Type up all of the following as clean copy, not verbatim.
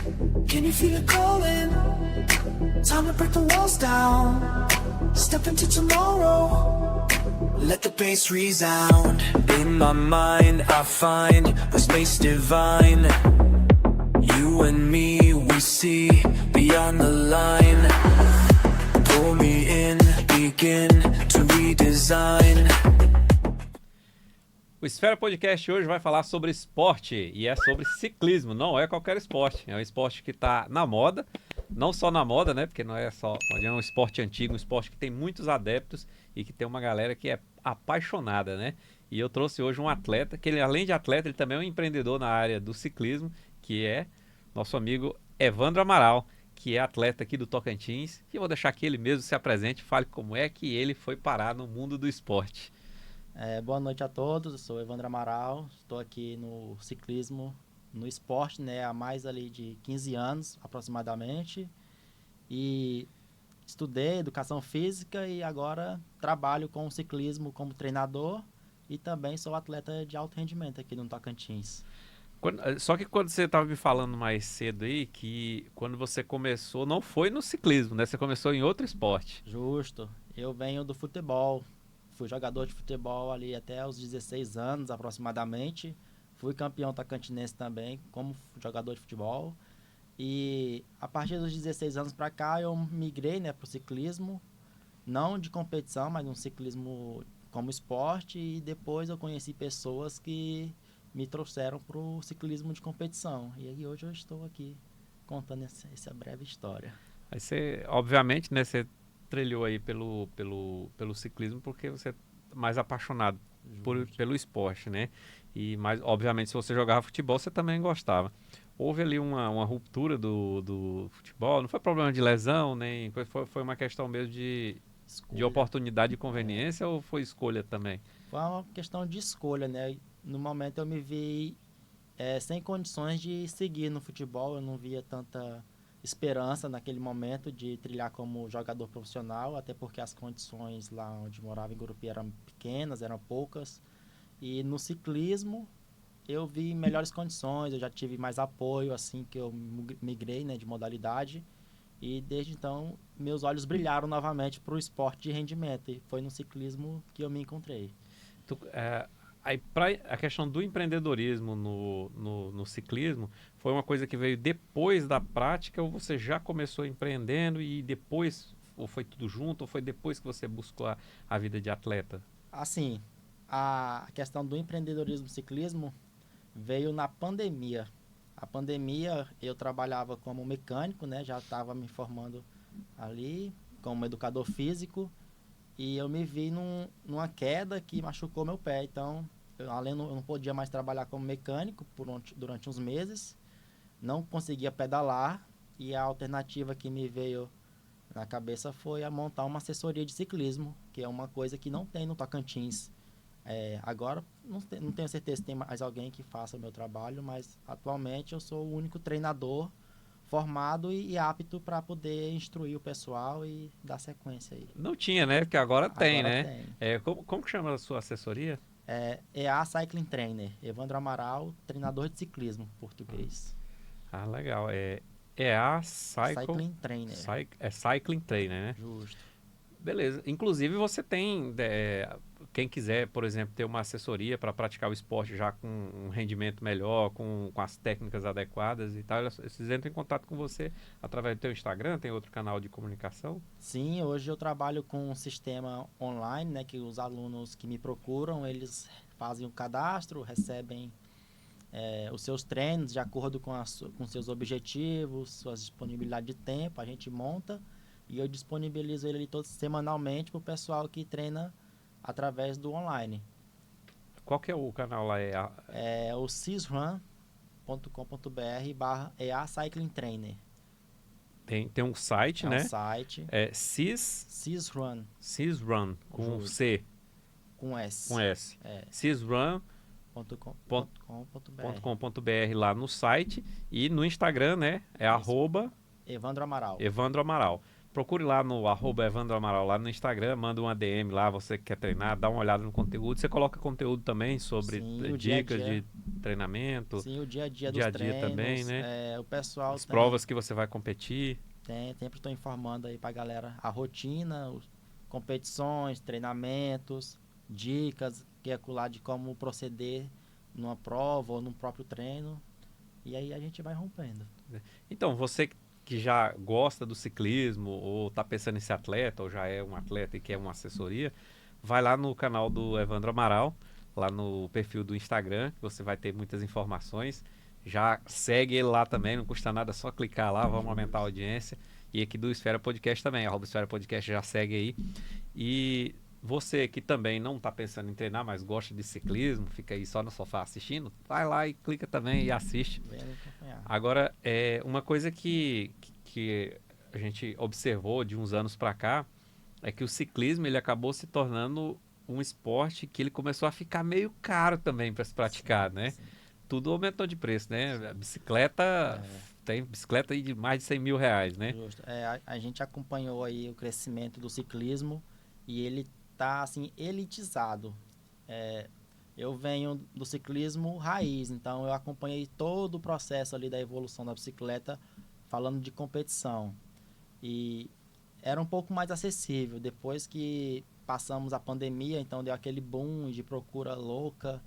Can you feel it calling? Time to break the walls down. Step into tomorrow. Let the bass resound. In my mind I find a space divine. You and me, we see beyond the line. Pull me in, begin to redesign. O Esfera Podcast hoje vai falar sobre esporte, e é sobre ciclismo, não é qualquer esporte. É um esporte que está na moda, não só na moda, né? Porque não é só, é um esporte antigo, um esporte que tem muitos adeptos e que tem uma galera que é apaixonada, né? E eu trouxe hoje um atleta, que ele, além de atleta, ele também é um empreendedor na área do ciclismo, que é nosso amigo Evandro Amaral, que é atleta aqui do Tocantins. E eu vou deixar que ele mesmo se apresente e fale como é que ele foi parar no mundo do esporte. Boa noite a todos, eu sou Evandro Amaral, estou aqui no ciclismo, no esporte, né, há mais ali de 15 anos aproximadamente, e estudei educação física e agora trabalho com o ciclismo como treinador e também sou atleta de alto rendimento aqui no Tocantins. Só que quando você estava me falando mais cedo aí, que quando você começou, não foi no ciclismo, né? Você começou em outro esporte. Justo, eu venho do futebol. Fui jogador de futebol ali até os 16 anos aproximadamente. Fui campeão tocantinense também como jogador de futebol. E a partir dos 16 anos para cá eu migrei, né, para o ciclismo. Não de competição, mas um ciclismo como esporte. E depois eu conheci pessoas que me trouxeram para o ciclismo de competição. E aí hoje eu estou aqui contando essa breve história. Aí você, obviamente, né, você trilhou aí pelo ciclismo porque você é mais apaixonado pelo esporte, né? E mais, obviamente, se você jogava futebol, você também gostava. Houve ali uma ruptura do futebol, não foi problema de lesão, nem foi uma questão mesmo de oportunidade e conveniência, ou foi escolha também? Foi uma questão de escolha, né? No momento eu me vi sem condições de seguir no futebol, eu não via tanta esperança naquele momento de trilhar como jogador profissional, até porque as condições lá onde morava em Gurupi eram pequenas, eram poucas. E no ciclismo eu vi melhores condições, eu já tive mais apoio assim que eu migrei, né, de modalidade. E desde então meus olhos brilharam novamente para o esporte de rendimento e foi no ciclismo que eu me encontrei. Aí, a questão do empreendedorismo no ciclismo foi uma coisa que veio depois da prática, ou você já começou empreendendo e depois, ou foi tudo junto, ou foi depois que você buscou a vida de atleta? Assim, a questão do empreendedorismo no ciclismo veio na pandemia. A pandemia eu trabalhava como mecânico, né? Já estava me formando ali como educador físico. E eu me vi numa queda que machucou meu pé. Então, eu não podia mais trabalhar como mecânico durante uns meses. Não conseguia pedalar. E a alternativa que me veio na cabeça foi a montar uma assessoria de ciclismo, que é uma coisa que não tem no Tocantins. Agora, não tenho certeza se tem mais alguém que faça o meu trabalho, mas atualmente eu sou o único treinador formado e apto para poder instruir o pessoal e dar sequência aí. Não tinha, né? Porque agora tem, Agora né? tem. Como que chama a sua assessoria? EA Cycling Trainer, Evandro Amaral, treinador de ciclismo, português. Ah, legal. É a Cycling Trainer. Cycling Trainer, né? Justo. Beleza. Inclusive você tem, quem quiser, por exemplo, ter uma assessoria para praticar o esporte já com um rendimento melhor, com as técnicas adequadas e tal, eles entram em contato com você através do teu Instagram, tem outro canal de comunicação? Sim, hoje eu trabalho com um sistema online, né, que os alunos que me procuram, eles fazem o cadastro, recebem os seus treinos de acordo com seus objetivos, suas disponibilidade de tempo, a gente monta e eu disponibilizo ele semanalmente para o pessoal que treina através do online. Qual que é o canal lá? É o cisrun.com.br/EA Cycling Trainer. Tem um site, né? É um site. É Cisrun, com Justo. C, Com S. com S. É. Cisrun.com.br .com.br. lá no site e no Instagram, né? É @ Evandro Amaral. Evandro Amaral. Procure lá no @Evandro Amaral lá no Instagram, manda uma DM lá, você que quer treinar, dá uma olhada no conteúdo. Você coloca conteúdo também sobre Sim, dicas dia a dia. de treinamento, Sim, o dia a dia dia dos a dia treinos, também, né? o pessoal As provas que você vai competir. sempre estou informando aí pra galera a rotina, competições, treinamentos, dicas, que é acolá de como proceder numa prova ou num próprio treino. E aí a gente vai rompendo. Então, você que já gosta do ciclismo, ou está pensando em ser atleta, ou já é um atleta e quer uma assessoria, vai lá no canal do Evandro Amaral, lá no perfil do Instagram, que você vai ter muitas informações. Já segue ele lá também, não custa nada, só clicar lá, vamos aumentar a audiência. E aqui do Esfera Podcast também, @Esfera Podcast, já segue aí. E você que também não está pensando em treinar, mas gosta de ciclismo, fica aí só no sofá assistindo, vai lá e clica também e assiste. Vendo acompanhar. Agora, uma coisa que a gente observou de uns anos para cá é que o ciclismo ele acabou se tornando um esporte que ele começou a ficar meio caro também para se praticar, Sim, né? sim. Tudo aumentou de preço, né? A bicicleta, tem bicicleta aí de mais de R$ 100.000, né? Justo. A gente acompanhou aí o crescimento do ciclismo e ele tá assim elitizado. Eu venho do ciclismo raiz, então eu acompanhei todo o processo ali da evolução da bicicleta, falando de competição. E era um pouco mais acessível. Depois que passamos a pandemia, então deu aquele boom de procura louca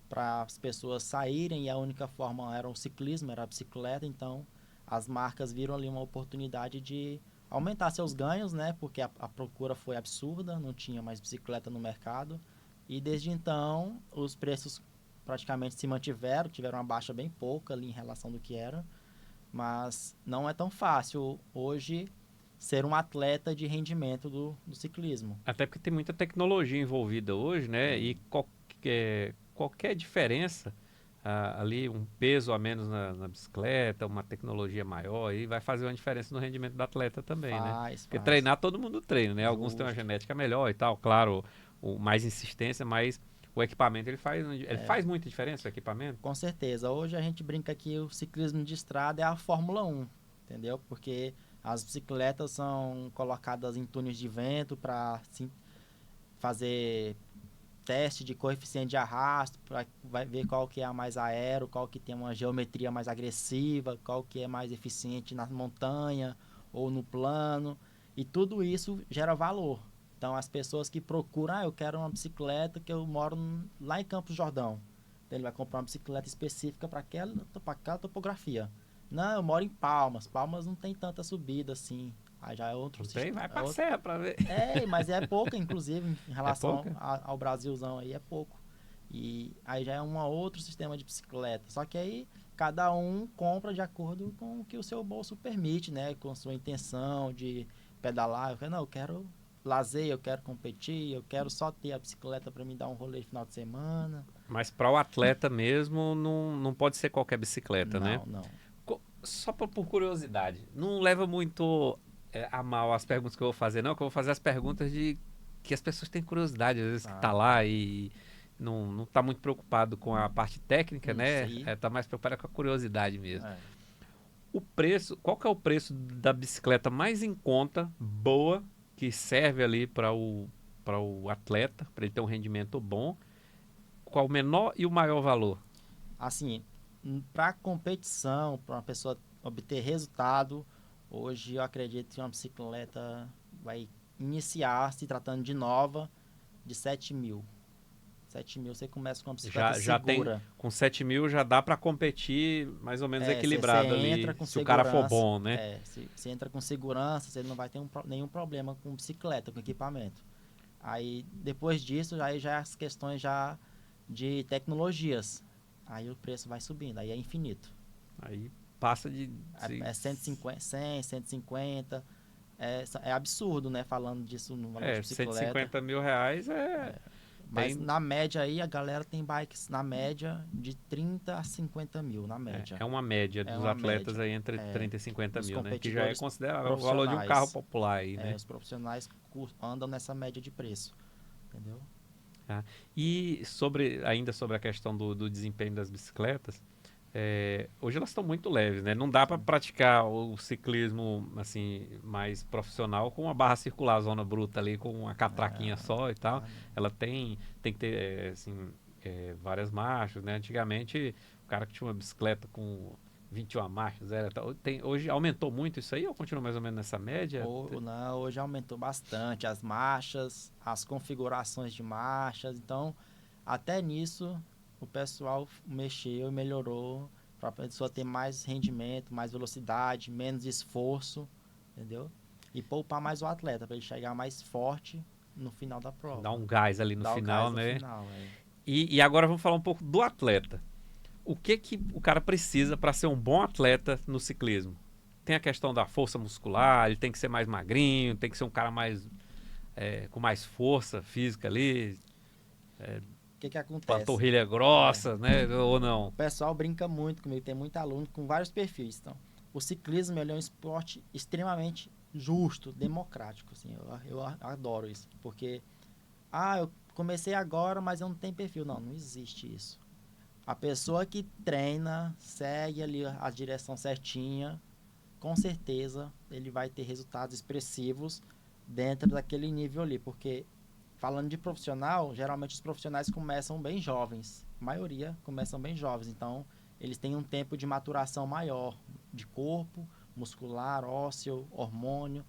para as pessoas saírem e a única forma era o ciclismo, era a bicicleta, então as marcas viram ali uma oportunidade de aumentar seus ganhos, né? Porque a procura foi absurda, não tinha mais bicicleta no mercado. E desde então, os preços praticamente se mantiveram, tiveram uma baixa bem pouca ali em relação do que era. Mas não é tão fácil hoje ser um atleta de rendimento do ciclismo. Até porque tem muita tecnologia envolvida hoje, né? E qualquer diferença ali, um peso a menos na bicicleta, uma tecnologia maior, aí vai fazer uma diferença no rendimento do atleta também, né? Porque Faz. treinar todo mundo treina, né? Alguns têm uma Justo. genética melhor e tal, claro, mais insistência, mas o equipamento ele faz muita diferença, o equipamento. Com certeza. Hoje a gente brinca que o ciclismo de estrada é a Fórmula 1, entendeu? Porque as bicicletas são colocadas em túneis de vento para fazer teste de coeficiente de arrasto, para ver qual que é a mais aero, qual que tem uma geometria mais agressiva, qual que é mais eficiente na montanha ou no plano. E tudo isso gera valor. Então as pessoas que procuram, eu quero uma bicicleta que eu moro lá em Campos do Jordão. Então, ele vai comprar uma bicicleta específica para aquela topografia. Não, eu moro em Palmas. Palmas não tem tanta subida assim. Aí já é outro Não tem? sistema. Vai pra serra pra ver. Mas é pouca, inclusive, em relação pouca? ao Brasilzão aí, é pouco. E aí já é um outro sistema de bicicleta. Só que aí cada um compra de acordo com o que o seu bolso permite, né? Com sua intenção de pedalar. Eu quero lazer, eu quero competir, eu quero só ter a bicicleta para me dar um rolê de final de semana. Mas para o atleta mesmo, não pode ser qualquer bicicleta, né? Não. Só por curiosidade, não leva muito a mal as perguntas que eu vou fazer, não, que eu vou fazer as perguntas de que as pessoas têm curiosidade, às vezes que tá lá e não tá muito preocupado com a parte técnica, Isso né? aí. Tá mais preocupado com a curiosidade mesmo. É. O preço, qual que é o preço da bicicleta mais em conta, boa, que serve ali para o atleta, para ele ter um rendimento bom? Qual o menor e o maior valor? Assim, para competição, para uma pessoa obter resultado, hoje eu acredito que uma bicicleta vai iniciar, se tratando de nova, de 7.000. 7.000 você começa com uma bicicleta Já tem, segura. com 7.000 já dá para competir mais ou menos equilibrado Você ali, entra com se o cara for segurança. bom, né? Você entra com segurança, você não vai ter nenhum problema com bicicleta, com equipamento. Aí, depois disso, aí já as questões já de tecnologias. Aí o preço vai subindo, aí é infinito. Aí passa de... É 150, 100, 150. É absurdo, né? Falando disso no valor de bicicleta. R$ 150.000 Mas tem- na média aí, a galera tem bikes na média de 30 a 50 mil, na média. É uma média dos uma atletas média. aí entre 30 e 50 Os mil, né? Que já é competidores considerável o valor de um carro popular aí, né? Os profissionais andam nessa média de preço, entendeu? Tá? E ainda sobre a questão do desempenho das bicicletas, hoje elas estão muito leves, né? Não dá para praticar o ciclismo assim mais profissional com uma barra circular, zona bruta ali, com uma catraquinha só e tal. Ela tem que ter assim, várias marchas, né? Antigamente, o cara que tinha uma bicicleta com 21 marchas, hoje aumentou muito isso aí ou continua mais ou menos nessa média? Não, hoje aumentou bastante as marchas, as configurações de marchas. Então, até nisso, o pessoal mexeu e melhorou para a pessoa ter mais rendimento, mais velocidade, menos esforço, entendeu? E poupar mais o atleta para ele chegar mais forte no final da prova. Dá um gás ali no Dá o final, gás no né? final, E agora vamos falar um pouco do atleta. O que o cara precisa para ser um bom atleta no ciclismo? Tem a questão da força muscular, ele tem que ser mais magrinho, tem que ser um cara mais com mais força física ali, O que acontece? panturrilha grossa, né? Ou não? O pessoal brinca muito comigo, tem muito aluno com vários perfis. Então, o ciclismo ele é um esporte extremamente justo, democrático. Assim, eu adoro isso. Porque, eu comecei agora, mas eu não tenho perfil. Não, não existe isso. A pessoa que treina, segue ali a direção certinha, com certeza ele vai ter resultados expressivos dentro daquele nível ali. Porque, falando de profissional, geralmente os profissionais começam bem jovens. A maioria começam bem jovens. Então, eles têm um tempo de maturação maior de corpo, muscular, ósseo, hormônio.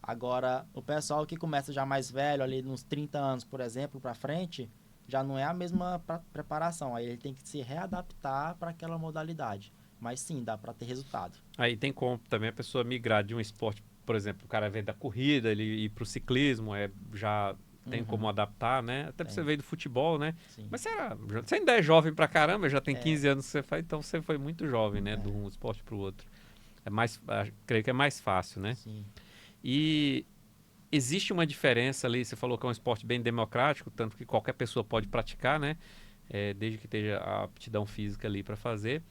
Agora, o pessoal que começa já mais velho, ali nos 30 anos, por exemplo, para frente, já não é a mesma preparação. Aí ele tem que se readaptar para aquela modalidade. Mas sim, dá para ter resultado. Aí tem como também a pessoa migrar de um esporte, por exemplo, o cara vem da corrida, ele ir pro ciclismo, já tem como adaptar, né? Até você veio do futebol, né? Sim. Mas você ainda é jovem pra caramba, já tem 15 anos que você faz, então você foi muito jovem, né? De um esporte pro outro. Creio que é mais fácil, né? Sim. E existe uma diferença ali, você falou que é um esporte bem democrático, tanto que qualquer pessoa pode praticar, né? Desde que esteja a aptidão física ali para fazer.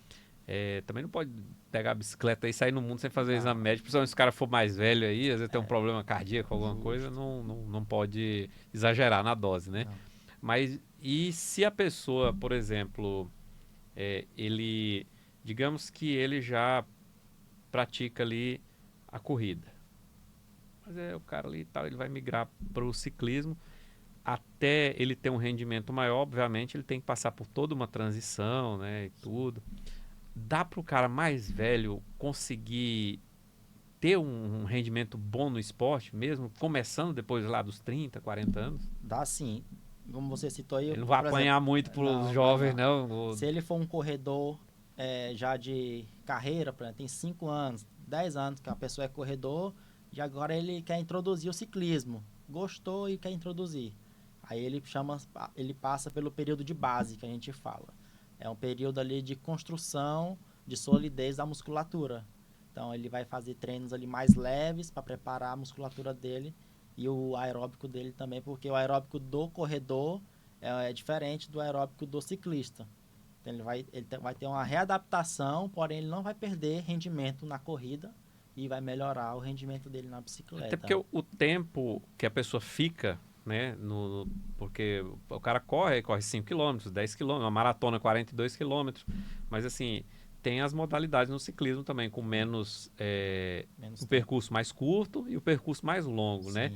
Também não pode pegar a bicicleta e sair no mundo sem fazer exame médico, principalmente se o cara for mais velho aí, às vezes tem um problema cardíaco, alguma coisa, não pode exagerar na dose, né? Não. Mas e se a pessoa, por exemplo, digamos que ele já pratica ali a corrida, mas o cara ali tal, ele vai migrar para o ciclismo, até ele ter um rendimento maior, obviamente ele tem que passar por toda uma transição, né, e tudo. Dá para o cara mais velho conseguir ter um rendimento bom no esporte, mesmo começando depois lá dos 30, 40 anos? Dá sim. Como você citou aí... Ele não vai por apanhar exemplo, muito para os jovens, não. Se ele for um corredor já de carreira, por exemplo, tem 5 anos, 10 anos que a pessoa é corredor, e agora ele quer introduzir o ciclismo. Gostou e quer introduzir. Aí ele passa pelo período de base, que a gente fala. É um período ali de construção, de solidez da musculatura. Então ele vai fazer treinos ali mais leves para preparar a musculatura dele e o aeróbico dele também, porque o aeróbico do corredor é diferente do aeróbico do ciclista. Então ele vai ter uma readaptação, porém ele não vai perder rendimento na corrida e vai melhorar o rendimento dele na bicicleta. Até porque o tempo que a pessoa fica, né, porque o cara corre 5 km, 10 km, uma maratona 42 km, mas assim, tem as modalidades no ciclismo também, com menos o percurso mais curto e o percurso mais longo, né?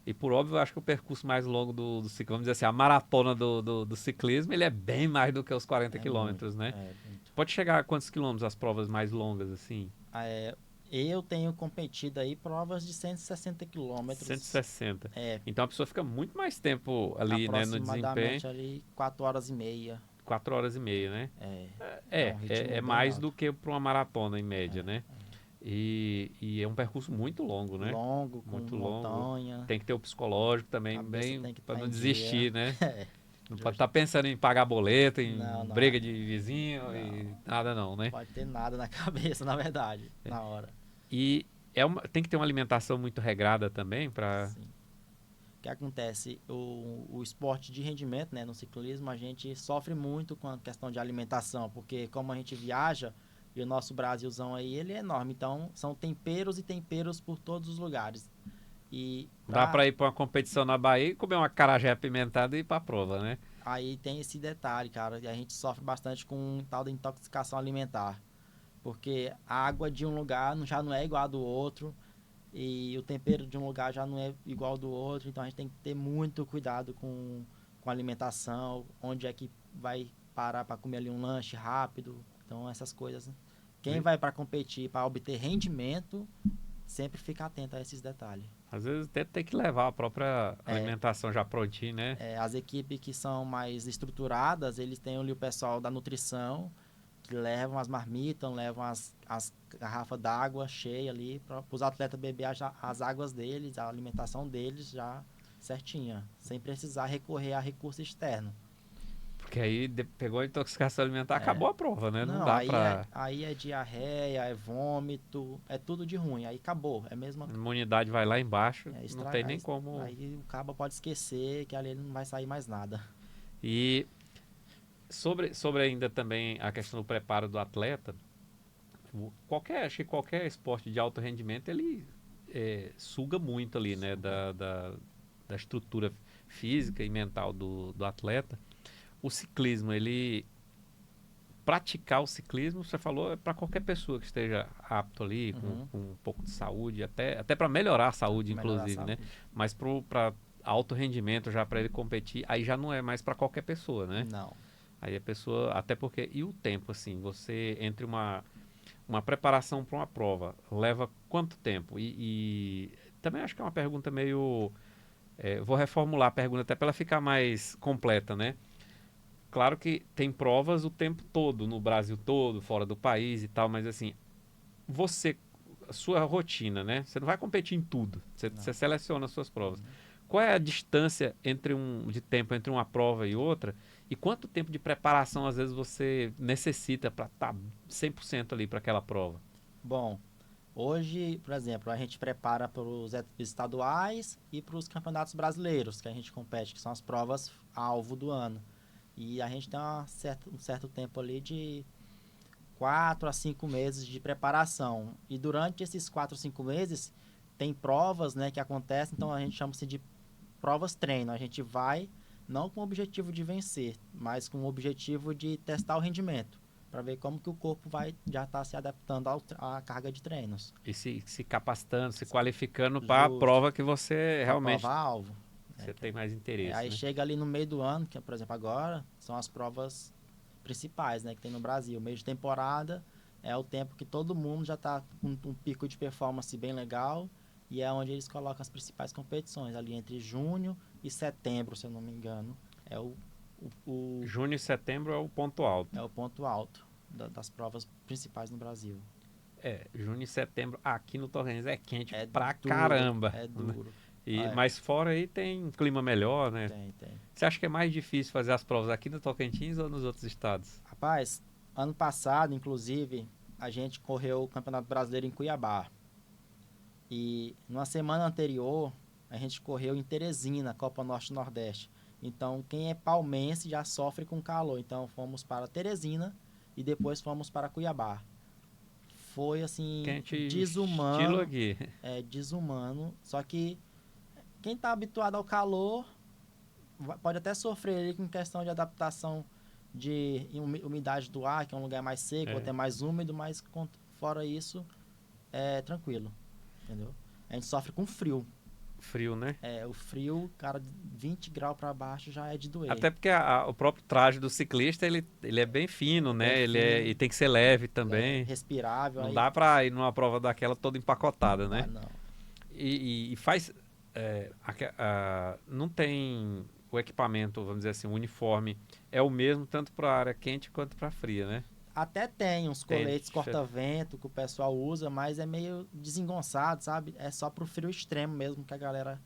E por óbvio, eu acho que o percurso mais longo do ciclismo, vamos dizer assim, a maratona do ciclismo, ele é bem mais do que os 40 quilômetros, né? Pode chegar a quantos quilômetros as provas mais longas, assim? Eu tenho competido aí provas de 160 quilômetros. 160. Então a pessoa fica muito mais tempo ali, né, no desempenho. Aproximadamente ali 4 horas e meia. 4 horas e meia, né? Um ritmo mais alto. do que para uma maratona, em média, né? E é um percurso muito longo, né? Longo, com muito montanha. Tem que ter o psicológico também, bem, para não desistir, dia. né? Não pode estar pensando em pagar boleto, em Não. briga de vizinho e nada não, né? Pode ter nada na cabeça, na verdade, na hora. E tem que ter uma alimentação muito regrada também para... Sim. O que acontece? O esporte de rendimento, né, no ciclismo, a gente sofre muito com a questão de alimentação, porque como a gente viaja, e o nosso Brasilzão aí, ele é enorme, então são temperos e temperos por todos os lugares. Dá para ir para uma competição na Bahia e comer uma acarajé apimentada e ir para a prova, né? Aí tem esse detalhe, cara, e a gente sofre bastante com um tal da intoxicação alimentar. Porque a água de um lugar já não é igual a do outro, e o tempero de um lugar já não é igual ao do outro, então a gente tem que ter muito cuidado com a alimentação, onde é que vai parar para comer ali um lanche rápido. Então, essas coisas. Né? Quem Sim. vai para competir, para obter rendimento, sempre fica atento a esses detalhes. Às vezes até tem que levar a própria alimentação já prontinha, né? As equipes que são mais estruturadas, eles têm ali o pessoal da nutrição, que levam as marmitas, levam as garrafas d'água cheias ali, para os atletas beber as águas deles, a alimentação deles já certinha, sem precisar recorrer a recurso externo. Porque aí pegou a intoxicação alimentar, acabou a prova, né? Não dá aí pra... aí é diarreia, é vômito, é tudo de ruim, aí acabou, é mesmo. A imunidade vai lá embaixo, não Estraga, tem nem como... Aí o cabo pode esquecer que ali não vai sair mais nada. E sobre ainda também a questão do preparo do atleta, acho que qualquer esporte de alto rendimento, ele suga muito ali, né? Da estrutura física e mental do atleta. O ciclismo, praticar o ciclismo, você falou, é para qualquer pessoa que esteja apto ali, com um pouco de saúde, até para melhorar a saúde, inclusive, né? Mas para alto rendimento, já para ele competir, aí já não é mais para qualquer pessoa, né? Não. Aí a pessoa, até porque, e o tempo, assim, você, entre uma preparação para uma prova, leva quanto tempo? E também acho que é uma pergunta meio... vou reformular a pergunta até para ela ficar mais completa, né? Claro que tem provas o tempo todo, no Brasil todo, fora do país e tal, mas assim, a sua rotina, né? Você não vai competir em tudo, você seleciona as suas provas. Qual é a distância de tempo entre uma prova e outra? E quanto tempo de preparação, às vezes, você necessita para estar 100% ali para aquela prova? Bom, hoje, por exemplo, a gente prepara para os estaduais e para os campeonatos brasileiros que a gente compete, que são as provas alvo do ano. E a gente tem um certo tempo ali de 4 a 5 meses de preparação. E durante esses 4 a 5 meses, tem provas, né, que acontecem, então a gente chama-se de provas treino. A gente vai não com o objetivo de vencer, mas com o objetivo de testar o rendimento, para ver como que o corpo já está se adaptando à carga de treinos. E se capacitando, se qualificando para a prova que você realmente... Prova-alvo. Você tem mais interesse, Aí né? chega ali no meio do ano, que por exemplo agora, são as provas principais, né, que tem no Brasil. Meio de temporada é o tempo que todo mundo já está com um pico de performance bem legal e é onde eles colocam as principais competições, ali entre junho e setembro, se eu não me engano. É Junho e setembro é o ponto alto. É o ponto alto das provas principais no Brasil. Junho e setembro aqui no Torrens é quente pra duro, caramba. É duro. Mas fora aí tem clima melhor, né? Tem. Você acha que é mais difícil fazer as provas aqui no Tocantins ou nos outros estados? Rapaz, ano passado, inclusive, a gente correu o Campeonato Brasileiro em Cuiabá. E numa semana anterior, a gente correu em Teresina, Copa Norte-Nordeste. Então, quem é palmense já sofre com calor. Então, fomos para Teresina e depois fomos para Cuiabá. Foi, assim, Quente desumano. estilo aqui. Desumano. Só que quem está habituado ao calor pode até sofrer ali com questão de adaptação de umidade do ar, que é um lugar mais seco, ou até mais úmido, mas fora isso, é tranquilo, entendeu? A gente sofre com frio. Frio, né? O frio, cara, de 20 graus para baixo já é de doer. Até porque o próprio traje do ciclista, ele é bem fino, né? E tem que ser leve também. Respirável. Não dá pra ir numa prova daquela toda empacotada, né? Não. E faz... não tem o equipamento, vamos dizer assim, o uniforme é o mesmo tanto para a área quente quanto para a fria, né? Até tem uns coletes corta-vento que o pessoal usa, mas é meio desengonçado, sabe? É só pro frio extremo mesmo que a galera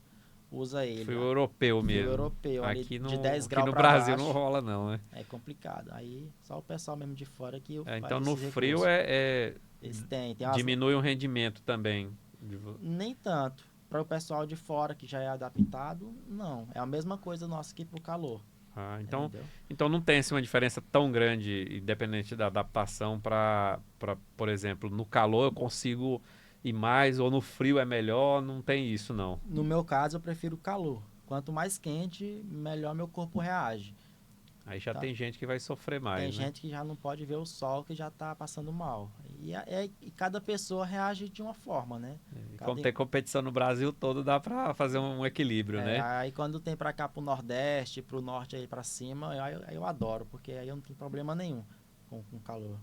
usa ele. Frio europeu mesmo. Frio europeu, aqui de 10 graus no pra Brasil baixo, não rola não, né? É complicado. Aí só o pessoal mesmo de fora que então faz no esse frio recurso. diminui o rendimento também. Nem tanto. Para o pessoal de fora que já é adaptado, não. É a mesma coisa nossa aqui pro calor. Então não tem assim, uma diferença tão grande, independente da adaptação, para, por exemplo, no calor eu consigo ir mais, ou no frio é melhor, não tem isso não. No meu caso, eu prefiro o calor. Quanto mais quente, melhor meu corpo reage. Aí já Tá. tem gente que vai sofrer mais, Tem né? gente que já não pode ver o sol, que já está passando mal. E cada pessoa reage de uma forma, né? E Cada, como tem competição no Brasil todo, dá pra fazer um equilíbrio, né? aí quando tem para cá pro Nordeste, pro Norte aí para cima, aí eu adoro, porque aí eu não tenho problema nenhum com calor.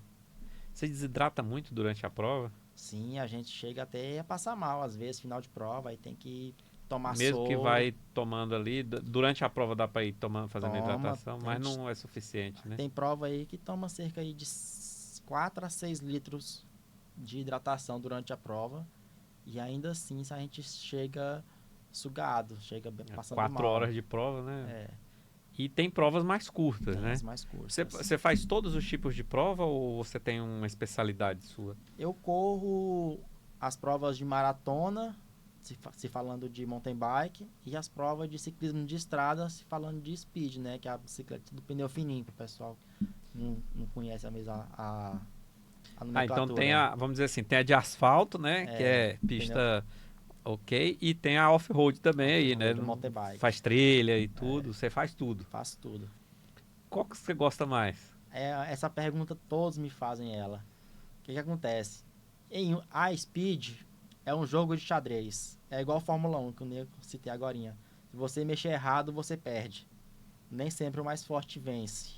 Você desidrata muito durante a prova? Sim, a gente chega até a passar mal, às vezes, final de prova, aí tem que tomar Mesmo que soro, vai tomando ali, durante a prova dá pra ir tomando, fazendo toma, hidratação, a mas gente não é suficiente, né? tem prova aí que toma cerca aí de 4 a 6 litros de hidratação durante a prova. E ainda assim a gente chega sugado, chega passando 4 horas mal. de prova, né? É, E tem provas mais curtas, tem né? as mais Você, curtas. você faz todos os tipos de prova ou você tem uma especialidade sua? Eu corro as provas de maratona, se falando de mountain bike, e as provas de ciclismo de estrada, se falando de speed, né? Que é a bicicleta do pneu fininho, para o pessoal não conhece a mesma a Ah, então tem nomenclatura. a, vamos dizer assim, tem a de asfalto, né? Que É, é pneu pista ok. E tem a off-road também aí, né? off-road, mountain bike. Faz trilha e tudo, você faz tudo. Faço tudo. Qual que você gosta mais? Essa pergunta todos me fazem ela. O que acontece? A Speed é um jogo de xadrez. É igual a Fórmula 1 que eu citei agorinha. Se você mexer errado, você perde. Nem sempre o mais forte vence.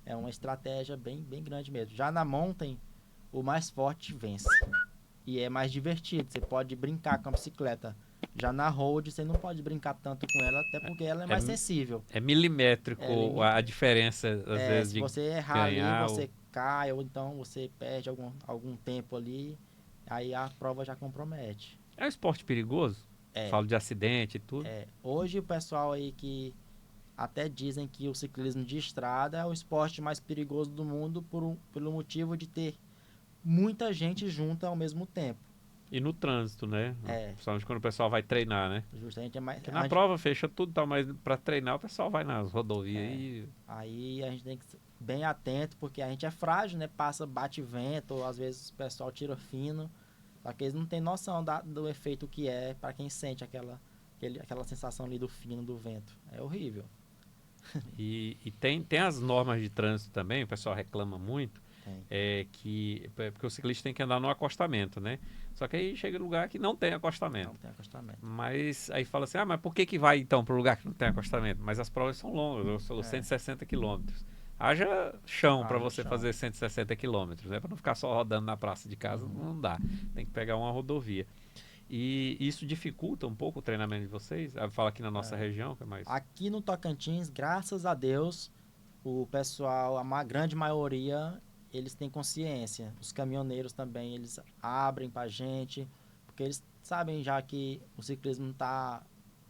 É uma estratégia bem grande mesmo. Já na Mountain, o mais forte vence. E é mais divertido. Você pode brincar com a bicicleta. Já na Road, você não pode brincar tanto com ela, até porque ela é mais sensível. É milimétrico Ela a diferença, às vezes, Se de você errar ali, ganhar. você cai, ou então você perde algum tempo ali, aí a prova já compromete. É um esporte perigoso? É, Falo de acidente e tudo. hoje o pessoal aí que até dizem que o ciclismo de estrada é o esporte mais perigoso do mundo pelo motivo de ter muita gente junta ao mesmo tempo. E no trânsito, né? É, Principalmente quando o pessoal vai treinar, né? justamente é mais. Porque na prova fecha tudo, tá, mas pra treinar o pessoal vai nas rodovias e Aí a gente tem que ser bem atento, porque a gente é frágil, né? Bate vento, ou às vezes o pessoal tira fino. Só que eles não têm noção do efeito que é para quem sente aquela sensação ali do fino do vento. É horrível. E tem as normas de trânsito também, o pessoal reclama muito, Tem. porque o ciclista tem que andar no acostamento, né? Só que aí chega no lugar que não tem acostamento. Não tem acostamento. Mas aí fala assim, mas por que vai então para o lugar que não tem acostamento? Mas as provas são longas, são 160 quilômetros. Haja chão para você chão. fazer 160 quilômetros, né? Para não ficar só rodando na praça de casa, não dá. Tem que pegar uma rodovia. E isso dificulta um pouco o treinamento de vocês? Fala aqui na nossa região, que é mais... Aqui no Tocantins, graças a Deus, o pessoal, grande maioria, eles têm consciência. Os caminhoneiros também, eles abrem pra gente, porque eles sabem já que o ciclismo está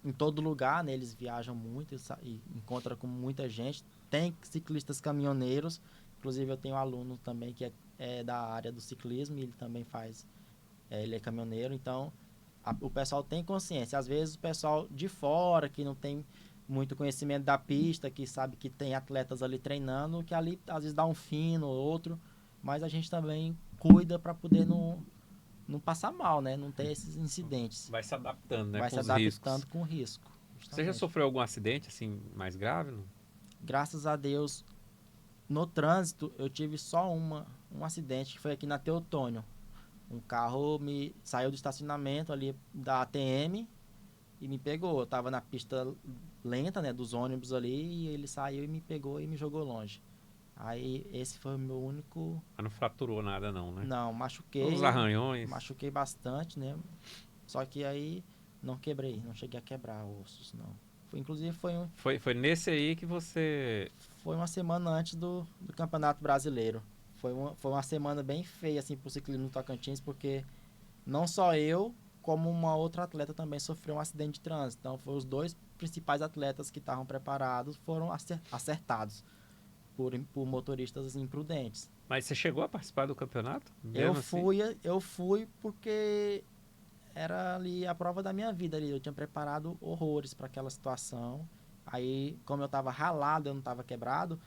em todo lugar, né? Eles viajam muito e encontram com muita gente. Tem ciclistas caminhoneiros, inclusive eu tenho um aluno também que é da área do ciclismo, e ele também faz, ele é caminhoneiro, então o pessoal tem consciência. Às vezes o pessoal de fora, que não tem muito conhecimento da pista, que sabe que tem atletas ali treinando, que ali às vezes dá um fino ou outro, mas a gente também cuida para poder não passar mal, né? Não ter esses incidentes. Vai se adaptando, né? Vai Com se os adaptando riscos. com o risco. Você já Justamente. sofreu algum acidente, assim, mais grave? Não? Graças a Deus, no trânsito, eu tive só um acidente, que foi aqui na Teotônio. Um carro saiu do estacionamento ali da ATM e me pegou. Eu tava na pista lenta, né, dos ônibus ali, e ele saiu e me pegou e me jogou longe. Aí esse foi o meu único... Mas não fraturou nada não, né? Não, machuquei. Os arranhões. Machuquei bastante, né? Só que aí não quebrei, não cheguei a quebrar ossos, não. Inclusive Foi nesse aí que você... foi uma semana antes do Campeonato Brasileiro. Foi uma semana bem feia assim, para o ciclismo no Tocantins, porque não só eu, como uma outra atleta também sofreu um acidente de trânsito. Então, foram os dois principais atletas que estavam preparados, foram acertados por motoristas imprudentes. Mas você chegou a participar do campeonato? Mesmo Eu fui porque era ali a prova da minha vida. Ali. Eu tinha preparado horrores para aquela situação. Aí, como eu estava ralado, eu não estava quebrado,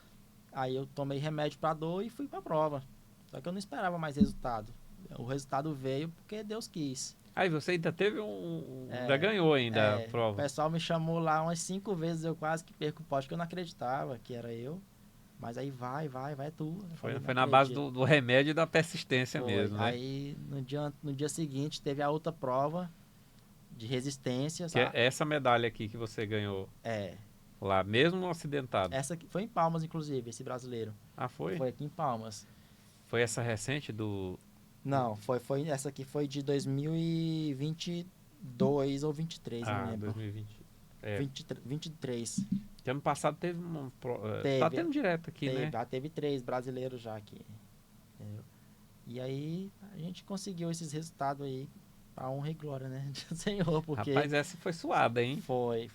aí eu tomei remédio para dor e fui para a prova. Só que eu não esperava mais resultado. O resultado veio porque Deus quis. Aí você ainda teve ainda ganhou ainda a O prova. pessoal me chamou lá umas 5 vezes, eu quase que perco o pódio, porque eu não acreditava que era eu. Mas aí vai tu. Eu falei, Foi, "Não foi na base acredito." do remédio e da persistência Foi. mesmo, né? Aí no dia seguinte teve a outra prova de resistência, Que é sabe? essa medalha aqui que você ganhou É. lá, mesmo acidentado. Essa aqui foi em Palmas, inclusive, esse brasileiro. Ah, foi? Foi aqui em Palmas. Foi essa recente do... Não, foi essa aqui foi de 2022 ou 23, não Ah, lembro. 2020. É, 23. que ano passado teve tá Teve, tendo direto aqui, né? já teve 3 brasileiros já aqui. Entendeu? E aí a gente conseguiu esses resultados aí pra honra e glória, né? Do Senhor, porque Rapaz, essa foi suada, hein? foi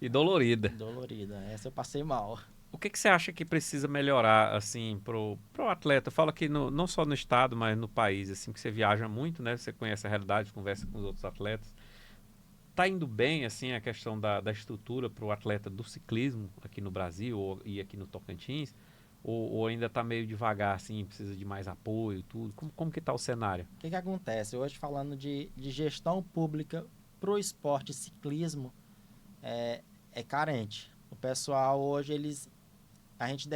E dolorida. dolorida. Essa eu passei mal. O que você acha que precisa melhorar, assim, pro atleta? Fala que não só no estado, mas no país, assim, que você viaja muito, né? Você conhece a realidade, conversa com os outros atletas. Tá indo bem, assim, a questão da estrutura pro atleta do ciclismo aqui no Brasil e aqui no Tocantins? Ou ainda tá meio devagar, assim, precisa de mais apoio, tudo? Como que tá o cenário? O que acontece? Hoje, falando de gestão pública pro esporte ciclismo, é carente. O pessoal hoje, a gente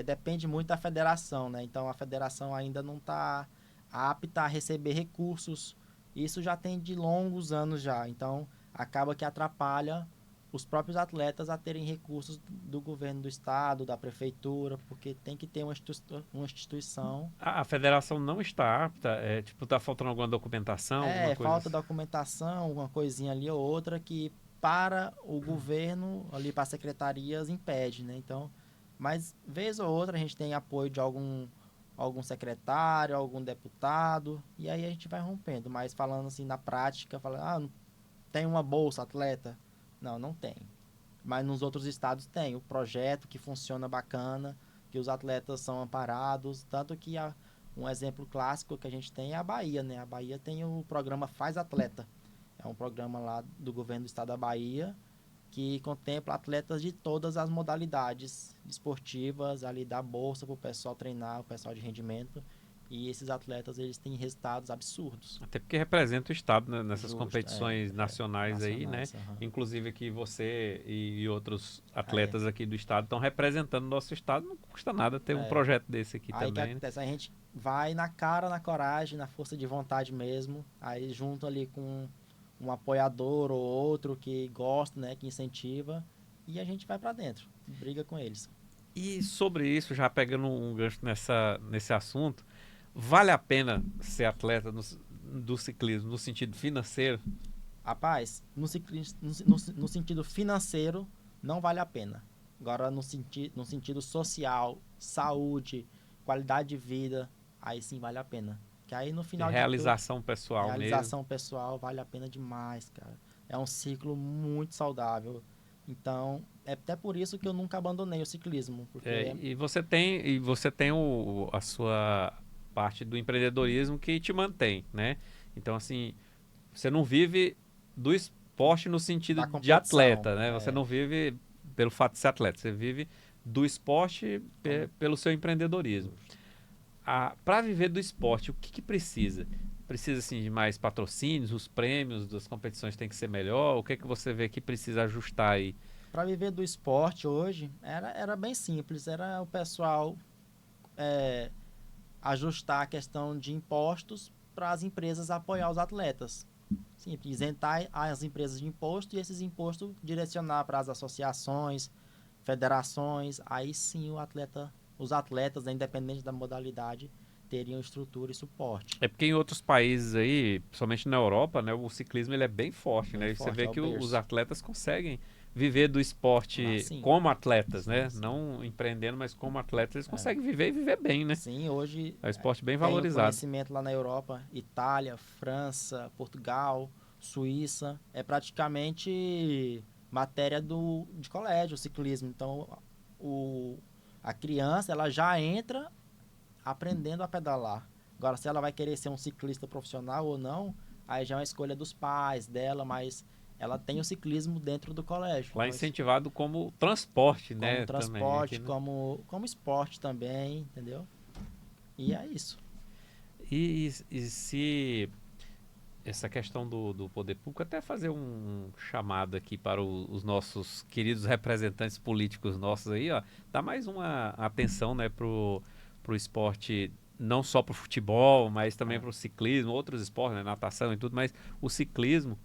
depende muito da federação, né? Então, a federação ainda não está apta a receber recursos. Isso já tem de longos anos já. Então, acaba que atrapalha os próprios atletas a terem recursos do governo do estado, da prefeitura, porque tem que ter uma instituição. A federação não está apta, tipo, tá faltando alguma documentação, alguma coisa Falta assim? documentação, uma coisinha ali ou outra que para o governo, ali para as secretarias, impede, né? Então, mas vez ou outra a gente tem apoio de algum secretário, algum deputado, e aí a gente vai rompendo. Mas falando assim na prática, não tem uma bolsa atleta? Não, não tem. Mas nos outros estados tem o projeto que funciona bacana, que os atletas são amparados, tanto que um exemplo clássico que a gente tem é a Bahia, né? A Bahia tem o programa Faz Atleta. É um programa lá do governo do estado da Bahia que contempla atletas de todas as modalidades esportivas, ali dá bolsa para o pessoal treinar, o pessoal de rendimento. E esses atletas, eles têm resultados absurdos. Até porque representa o estado, né, nessas Justo, competições nacionais aí, né? nacionais, aham. Inclusive aqui você e outros atletas aqui do estado estão representando o nosso estado. Não custa nada ter um projeto desse aqui Aí que também, né? acontece, a gente vai na cara, na coragem, na força de vontade mesmo, aí junto ali com um apoiador ou outro que gosta, né, que incentiva, e a gente vai pra dentro, briga com eles. E sobre isso, já pegando um gancho nesse assunto, vale a pena ser atleta do ciclismo no sentido financeiro? Rapaz, no sentido financeiro, não vale a pena. Agora, no sentido social, saúde, qualidade de vida, aí sim vale a pena. Que aí no De final de tudo, realização pessoal mesmo? realização pessoal vale a pena demais, cara. É um ciclo muito saudável. Então, é até por isso que eu nunca abandonei o ciclismo, porque E você tem a sua parte do empreendedorismo que te mantém, né? Então, assim, você não vive do esporte no sentido da de competição, atleta, né? Você não vive pelo fato de ser atleta, você vive do esporte pelo seu empreendedorismo. Para viver do esporte, o que precisa? Precisa, assim, de mais patrocínios, os prêmios das competições têm que ser melhor? O que que você vê que precisa ajustar aí? para viver do esporte hoje era bem simples, era o pessoal ajustar a questão de impostos para as empresas apoiar os atletas. Simples, isentar as empresas de imposto e esses impostos direcionar para as associações, federações, aí sim os atletas, né, independente da modalidade, teriam estrutura e suporte. É porque em outros países aí, principalmente na Europa, né, o ciclismo ele é bem forte, Bem né? E você forte, vê é o que os berço. atletas conseguem viver do esporte Sim. como atletas, Sim, né? sim. Não empreendendo, mas como atletas, eles conseguem viver e viver bem, né? Sim, hoje É um esporte bem tem o valorizado. conhecimento lá na Europa, Itália, França, Portugal, Suíça, é praticamente matéria de colégio, o ciclismo. Então, a criança, ela já entra aprendendo a pedalar. Agora, se ela vai querer ser um ciclista profissional ou não, aí já é uma escolha dos pais dela, mas ela tem o ciclismo dentro do colégio. Lá é Então, incentivado como transporte, como né? transporte, Também aqui, né? como esporte também, entendeu? E é isso. E se essa questão do poder público, até fazer um chamado aqui para os nossos queridos representantes políticos nossos aí, ó, dá mais uma atenção, né, pro esporte, não só pro futebol, mas também pro ciclismo, outros esportes, né, natação e tudo, mas o ciclismo,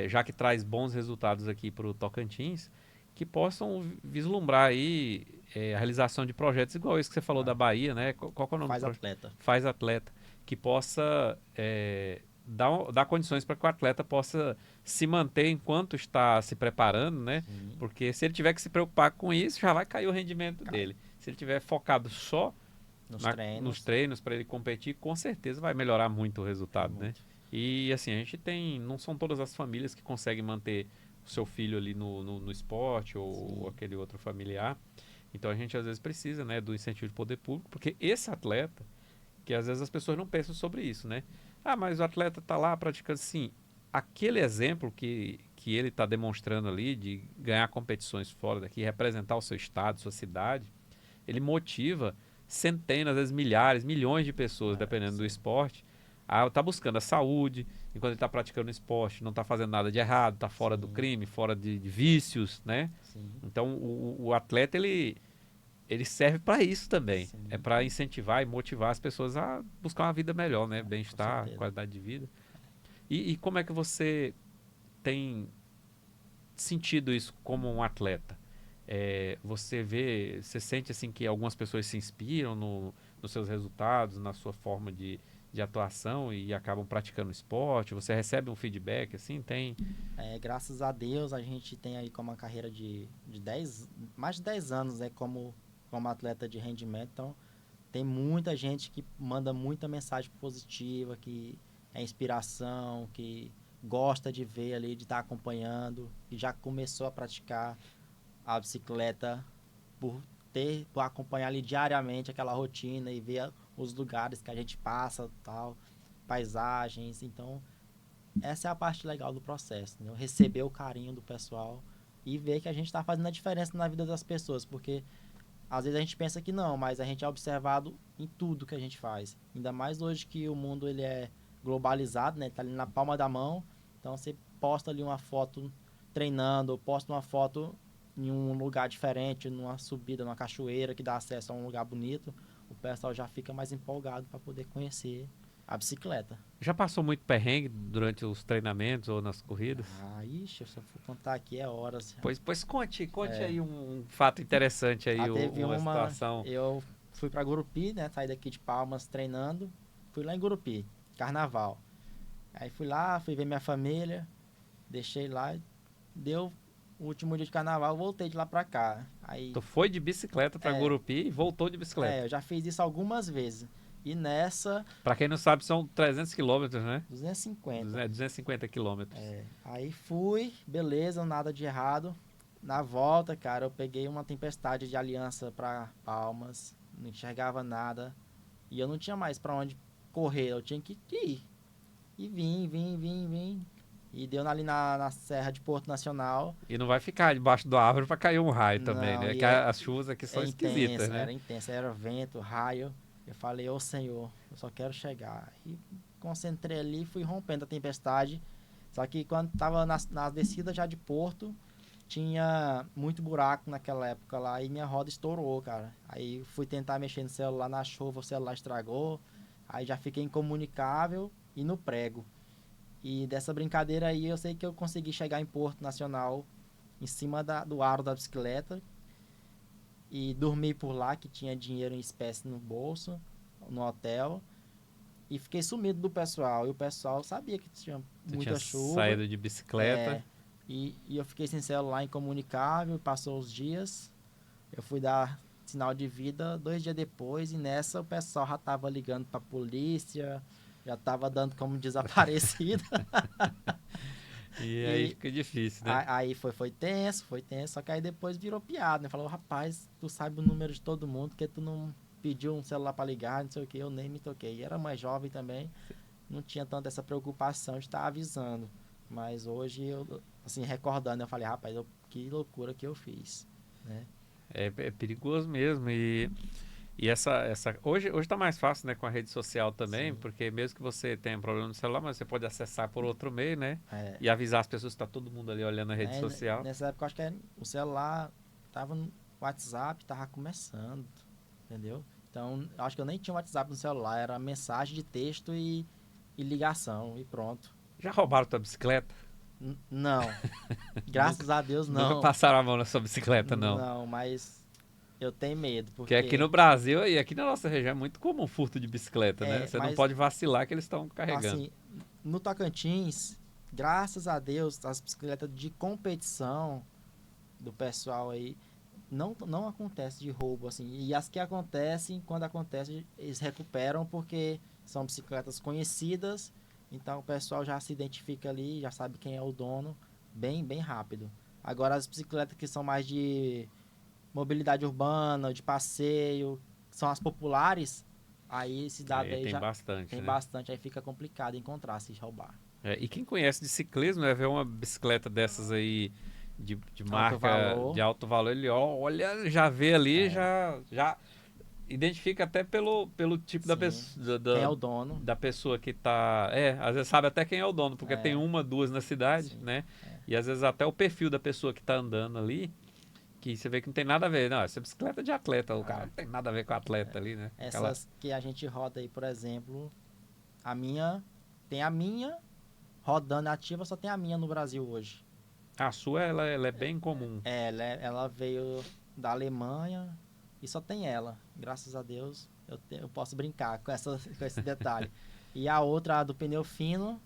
já que traz bons resultados aqui pro Tocantins, que possam vislumbrar aí a realização de projetos igual esse que você falou da Bahia, né? Qual que é o nome Faz do projeto? atleta. Faz Atleta, que possa dar condições para que o atleta possa se manter enquanto está se preparando, né? Sim. Porque se ele tiver que se preocupar com isso, já vai cair o rendimento dele. Se ele tiver focado só nos treinos para ele competir, com certeza vai melhorar muito o resultado, né? E assim, a gente tem, não são todas as famílias que conseguem manter o seu filho ali no esporte ou aquele outro familiar. Então a gente às vezes precisa, né, do incentivo de poder público, porque esse atleta, que às vezes as pessoas não pensam sobre isso, né? Ah, mas o atleta está lá praticando, sim. Aquele exemplo que ele está demonstrando ali de ganhar competições fora daqui, representar o seu estado, sua cidade, ele motiva centenas, às vezes milhares, milhões de pessoas, dependendo do esporte, a estar buscando a saúde, enquanto ele está praticando esporte, não está fazendo nada de errado, está fora do crime, fora de vícios, né? Sim. Então, o atleta, ele serve para isso também. Sim. É para incentivar e motivar as pessoas a buscar uma vida melhor, né? Bem-estar, certeza. qualidade de vida. E como é que você tem sentido isso como um atleta? Você sente assim que algumas pessoas se inspiram nos seus resultados, na sua forma de atuação e acabam praticando esporte? Você recebe um feedback assim? Tem? Graças a Deus, a gente tem aí como uma carreira de mais de 10 anos, né, como atleta de rendimento. Então, tem muita gente que manda muita mensagem positiva, que é inspiração, que gosta de ver ali, de estar acompanhando, que já começou a praticar a bicicleta por acompanhar ali diariamente aquela rotina e ver os lugares que a gente passa, tal, paisagens. Então, essa é a parte legal do processo, né? Receber o carinho do pessoal e ver que a gente está fazendo a diferença na vida das pessoas, porque às vezes a gente pensa que não, mas a gente é observado em tudo que a gente faz. Ainda mais hoje que o mundo ele é globalizado, né? Tá ali na palma da mão. Então você posta ali uma foto treinando, ou posta uma foto em um lugar diferente, numa subida, numa cachoeira que dá acesso a um lugar bonito, o pessoal já fica mais empolgado para poder conhecer a bicicleta. Já passou muito perrengue durante os treinamentos ou nas corridas? Ixi, se eu for contar aqui é horas. Pois conte aí um fato interessante aí, Teve uma situação. Eu fui para Gurupi, né? Saí daqui de Palmas treinando. Fui lá em Gurupi, carnaval. Aí fui lá, fui ver minha família, deixei lá, deu o último dia de carnaval, voltei de lá pra cá. Aí, Tu foi de bicicleta pra Gurupi e voltou de bicicleta. eu já fiz isso algumas vezes. E nessa, Pra quem não sabe, são 300 quilômetros, né? 250. 250 quilômetros. Aí fui, beleza, nada de errado. Na volta, cara, eu peguei uma tempestade de aliança pra Palmas, não enxergava nada. E eu não tinha mais pra onde correr, eu tinha que ir. E vim. E deu ali na Serra de Porto Nacional. E não vai ficar debaixo da árvore pra cair um raio também, Não, né? e Que as chuvas aqui são esquisitas, intensa, né? era intensa, era vento, raio. Eu falei, ô Senhor, eu só quero chegar. E concentrei ali e fui rompendo a tempestade. Só que quando tava na descida já de Porto, tinha muito buraco naquela época lá e minha roda estourou, cara. Aí fui tentar mexer no celular na chuva, o celular estragou. Aí já fiquei incomunicável e no prego. E dessa brincadeira aí eu sei que eu consegui chegar em Porto Nacional em cima do aro da bicicleta e dormi por lá, que tinha dinheiro em espécie no bolso, no hotel. E fiquei sumido do pessoal. E o pessoal sabia que tinha Tu muita tinha chuva. saído de bicicleta. E eu fiquei sem celular, incomunicável. Passou os dias. Eu fui dar sinal de vida 2 dias depois. E nessa o pessoal já tava ligando pra polícia. Já tava dando como desaparecido. E aí fica difícil, né? Aí foi tenso. Só que aí depois virou piada, né? Falou, rapaz, tu sabe o número de todo mundo, porque tu não pediu um celular pra ligar, não sei o que, eu nem me toquei. E era mais jovem também, não tinha tanta essa preocupação de estar avisando. Mas hoje, eu, assim, recordando, eu falei, rapaz, que loucura que eu fiz, né? É perigoso mesmo. E E hoje tá mais fácil, né, com a rede social também, Sim. porque mesmo que você tenha um problema no celular, mas você pode acessar por outro meio, né? É, E avisar as pessoas que tá todo mundo ali olhando a rede né, social. nessa época, eu acho que o celular tava no WhatsApp, tava começando, entendeu? Então, eu acho que eu nem tinha WhatsApp no celular, era mensagem de texto e ligação, e pronto. Já roubaram tua bicicleta? Não, Nunca, graças a Deus nunca não. passaram a mão na sua bicicleta, não. Não, mas eu tenho medo, Porque aqui no porque Brasil e aqui na nossa região é muito comum furto de bicicleta, né? Você não mas pode vacilar que eles estão carregando. assim, no Tocantins, graças a Deus, as bicicletas de competição do pessoal aí não acontece de roubo assim. E as que acontecem, quando acontece, eles recuperam porque são bicicletas conhecidas, então o pessoal já se identifica ali, já sabe quem é o dono, bem rápido. Agora as bicicletas que são mais de mobilidade urbana, de passeio, são as populares, aí esse dado Aí aí tem já bastante, tem né? bastante, aí fica complicado encontrar se roubar. É, e quem conhece de ciclismo, né, ver uma bicicleta dessas aí de Alto marca de valor, alto valor, ele olha, já vê ali, é, já identifica até pelo tipo sim. Quem é o dono? da pessoa que tá. É, às vezes sabe até quem é o dono, porque tem É, uma, duas na cidade, sim. né? É. E às vezes até o perfil da pessoa que tá andando ali, que você vê que não tem nada a ver. Não, essa bicicleta é de atleta, o cara Ah, não tem nada a ver com atleta ali, né? Aquela. essas que a gente roda aí, por exemplo, a minha, tem a minha rodando ativa, só tem a minha no Brasil hoje. A sua, ela é bem comum. Ela veio da Alemanha e só tem ela. Graças a Deus, eu posso brincar com, com esse detalhe. E a outra, a do pneu fino,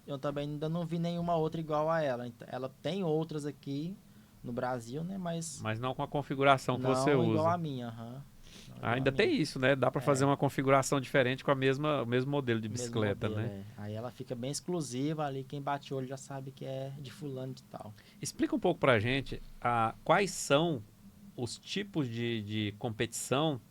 eu também ainda não vi nenhuma outra igual a ela. Ela tem outras aqui no Brasil, né? Mas Mas não com a configuração que você não igual usa. a minha, aham. Não igual a Ainda minha. tem isso, né? Dá pra fazer É, uma configuração diferente com o mesmo modelo de o mesmo bicicleta, modelo, né? é. Aí ela fica bem exclusiva ali, quem bate o olho já sabe que é de fulano de tal. Explica um pouco pra gente quais são os tipos de competição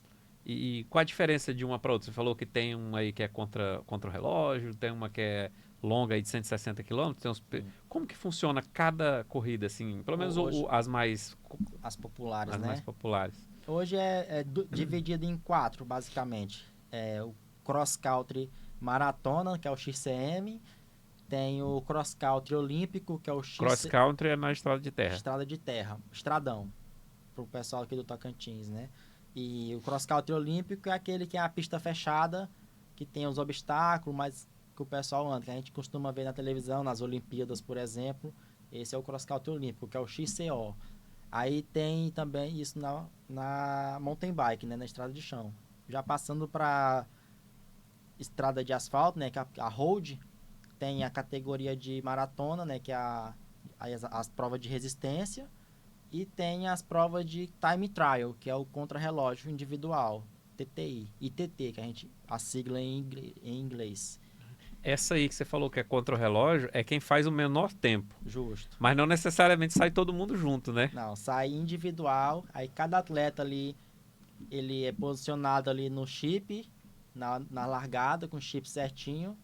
e qual a diferença de uma para outra. Você falou que tem uma aí que é contra o relógio, tem uma que é longa aí de 160 quilômetros. Sim. Como que funciona cada corrida, assim? Pelo menos Hoje, as populares, as mais né? populares. Hoje dividido em quatro, basicamente. É o cross country maratona, que é o XCM. Tem o cross country olímpico, que é o Cross X country é na estrada de terra. estrada de terra, estradão, pro pessoal aqui do Tocantins, né? E o cross country olímpico é aquele que é a pista fechada, que tem os obstáculos, mas que o pessoal anda, que a gente costuma ver na televisão, nas Olimpíadas, por exemplo. Esse é o cross country olímpico, que é o XCO. Aí tem também isso na mountain bike, né, na estrada de chão. Já passando para estrada de asfalto, né, que é a road, tem a categoria de maratona, né, que é as provas de resistência, e tem as provas de time trial, que é o contrarrelógio individual, TTI, ITT, que a sigla em inglês. Essa aí que você falou que é contra o relógio é quem faz o menor tempo. Justo. Mas não necessariamente sai todo mundo junto, né? Não, sai individual, aí cada atleta ali, ele é posicionado ali no chip, na largada, com o chip certinho,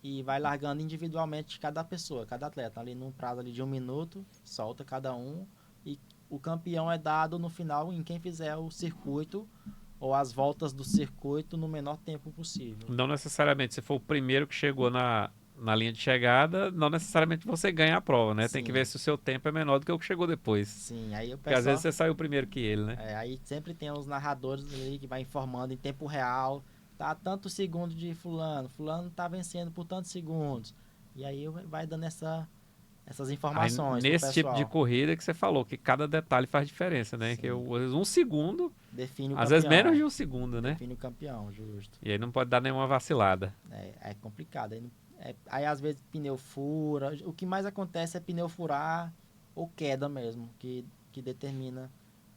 e vai largando individualmente cada pessoa, cada atleta, ali num prazo ali de 1 minuto, solta cada um, e o campeão é dado no final em quem fizer o circuito, ou as voltas do circuito no menor tempo possível. Não necessariamente, se for o primeiro que chegou na linha de chegada, não necessariamente você ganha a prova, né? Tem que ver Sim, se o seu tempo é menor do que o que chegou depois. sim, aí o Porque às vezes pessoal... você saiu primeiro que ele, né? aí sempre tem os narradores ali que vai informando em tempo real, tá tantos segundos de fulano tá vencendo por tantos segundos. E aí vai dando essas Aí, informações pro nesse tipo de pessoal. corrida que você falou, que cada detalhe faz diferença, né? Que Sim, às vezes um segundo, define o às vezes menos de campeão. um segundo, né? Define o campeão, justo. E aí não pode dar nenhuma vacilada. É complicado. Aí às vezes pneu fura. O que mais acontece é pneu furar ou queda mesmo, que determina.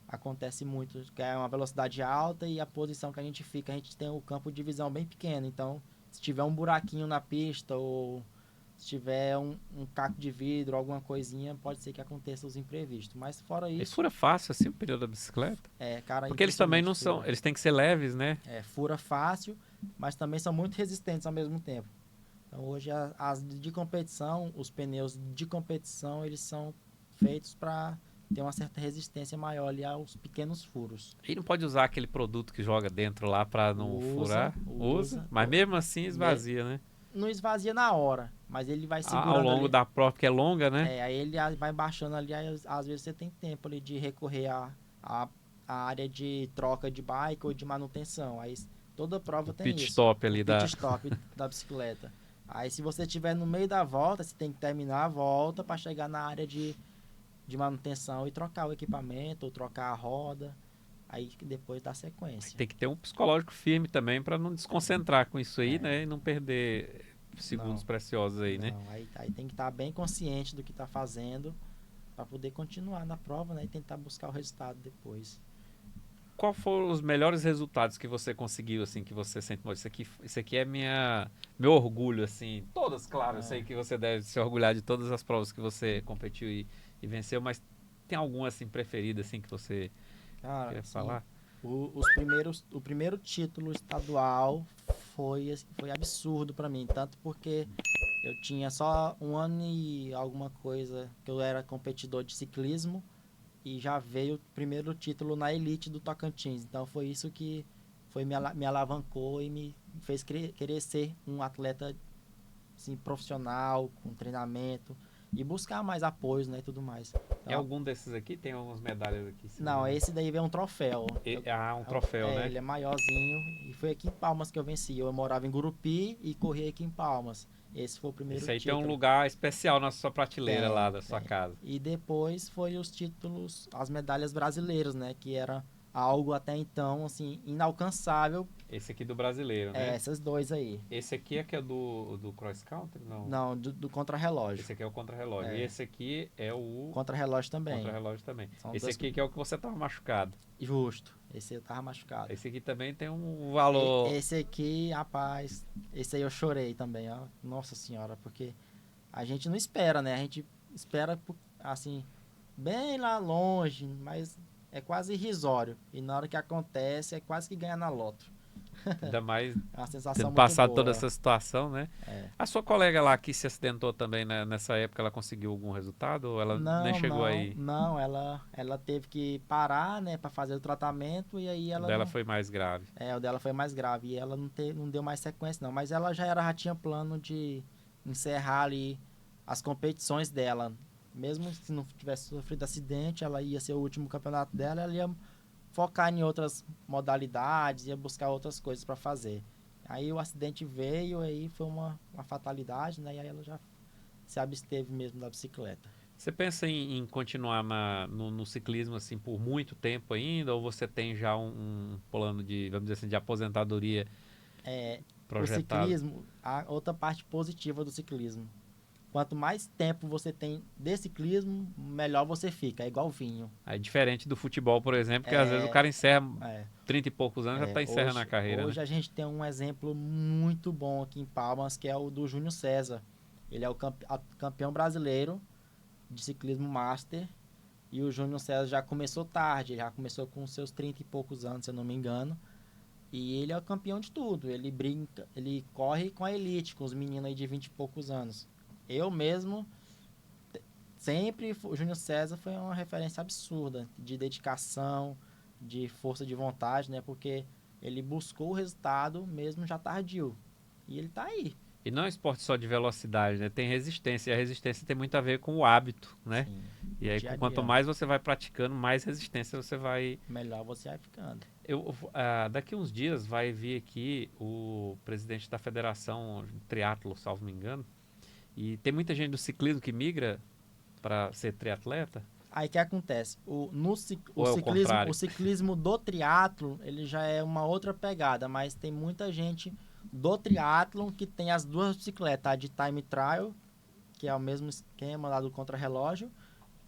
Acontece muito, que é uma velocidade alta e a posição que a gente fica, a gente tem o campo de visão bem pequeno. Então, se tiver um buraquinho na pista ou se tiver um caco de vidro, alguma coisinha, pode ser que aconteça os imprevistos. Mas fora E isso, fura fácil assim o pneu da bicicleta? cara, Porque eles também não impressionante são, fura. eles têm que ser leves, né? Fura fácil, mas também são muito resistentes ao mesmo tempo. Então hoje as de competição, os pneus de competição, eles são feitos para ter uma certa resistência maior ali aos pequenos furos. E não pode usar aquele produto que joga dentro lá pra não furar? Usa. Mas mesmo assim esvazia, né? Não esvazia na hora, mas ele vai Ao segurando longo ali. da prova, porque é longa, né? Aí ele vai baixando ali, aí às vezes você tem tempo ali de recorrer a área de troca de bike ou de manutenção. Aí toda prova tem Pit isso. stop ali O da... pit stop da bicicleta. Aí se você estiver no meio da volta, você tem que terminar a volta para chegar na área de manutenção e trocar o equipamento ou trocar a roda. Aí que depois dá sequência. Tem que ter um psicológico firme também pra não desconcentrar com isso aí, É. né? E não perder segundos Não. preciosos aí, né? Não, aí tem que estar bem consciente do que está fazendo para poder continuar na prova, né, e tentar buscar o resultado depois. Qual foram os melhores resultados que você conseguiu, assim, que você sente, "Pô, isso aqui é meu orgulho, assim." Todas, claro, eu sei que você deve se orgulhar de todas as provas que você competiu e venceu, mas tem algum, assim, preferido, assim, que você Cara, quer assim, falar? o primeiro título estadual foi absurdo para mim, tanto porque eu tinha só um ano e alguma coisa que eu era competidor de ciclismo e já veio o primeiro título na elite do Tocantins. Então foi isso que me alavancou e me fez querer ser um atleta assim, profissional, com treinamento e buscar mais apoios, né, e tudo mais. É Então, algum desses aqui? Tem algumas medalhas aqui? não, esse daí veio um troféu. Um troféu, né? Ele é maiorzinho e foi aqui em Palmas que eu venci. Eu morava em Gurupi e corri aqui em Palmas. Esse foi o primeiro Esse aí tem título. um lugar especial na sua prateleira Tem, lá da sua tem. casa. E depois foi os títulos, as medalhas brasileiras, né? Que era algo até então, assim, inalcançável. Esse aqui do brasileiro, né? Essas dois aí. Esse aqui é que é do cross country? Não. Não, do contrarrelógio. Esse aqui é o contrarrelógio. É. E esse aqui é o Contrarrelógio também. contrarrelógio também. São Esse dois- aqui que é o que você tava machucado. Justo. Esse eu tava machucado. Esse aqui também tem um valor. Esse aqui, rapaz, esse aí eu chorei também, ó. Nossa senhora, porque a gente não espera, né? A gente espera, assim, bem lá longe, mas é quase irrisório. E na hora que acontece, é quase que ganhar na loto. Ainda mais É uma sensação tendo muito passado boa. toda essa situação, né? É. A sua colega lá que se acidentou também, né, nessa época, ela conseguiu algum resultado? Ou ela nem chegou aí? Não, ela teve que parar, né, para fazer o tratamento e aí O ela dela não- foi mais grave. o dela foi mais grave e ela não deu mais sequência não, mas ela já tinha plano de encerrar ali as competições dela. Mesmo se não tivesse sofrido acidente, ela ia ser o último campeonato dela, ela ia focar em outras modalidades, ia buscar outras coisas para fazer. Aí o acidente veio, aí foi uma fatalidade, né? E aí ela já se absteve mesmo da bicicleta. Você pensa em continuar no ciclismo assim por muito tempo ainda? Ou você tem já um plano de, vamos dizer assim, de aposentadoria O projetado? ciclismo, a outra parte positiva do ciclismo. Quanto mais tempo você tem de ciclismo, melhor você fica. É igual vinho. É diferente do futebol, por exemplo, que às vezes o cara encerra É, 30 e poucos anos, já está encerrando a carreira, hoje né? a gente tem um exemplo muito bom aqui em Palmas, que é o do Júnior César. Ele é o campeão brasileiro de ciclismo master. E o Júnior César já começou tarde, já começou com seus 30 e poucos anos, se eu não me engano. E ele é o campeão de tudo. Ele brinca, ele corre com a elite, com os meninos aí de 20 e poucos anos. Eu mesmo, sempre, o Júnior César foi uma referência absurda de dedicação, de força de vontade, né? Porque ele buscou o resultado mesmo já tardio. E ele tá aí. E não é um esporte só de velocidade, né? Tem resistência. E a resistência tem muito a ver com o hábito, né? Sim, E aí, dia a quanto dia. mais você vai praticando, mais resistência você vai... Melhor você vai ficando. Daqui uns dias vai vir aqui o presidente da Federação Triatlo, salvo me engano. E tem muita gente do ciclismo que migra para ser triatleta. Aí o que acontece? Ou é o contrário? O ciclismo do triatlo, ele já é uma outra pegada, mas tem muita gente do triatlon que tem as duas bicicletas, a de time trial, que é o mesmo esquema lá do contrarrelógio,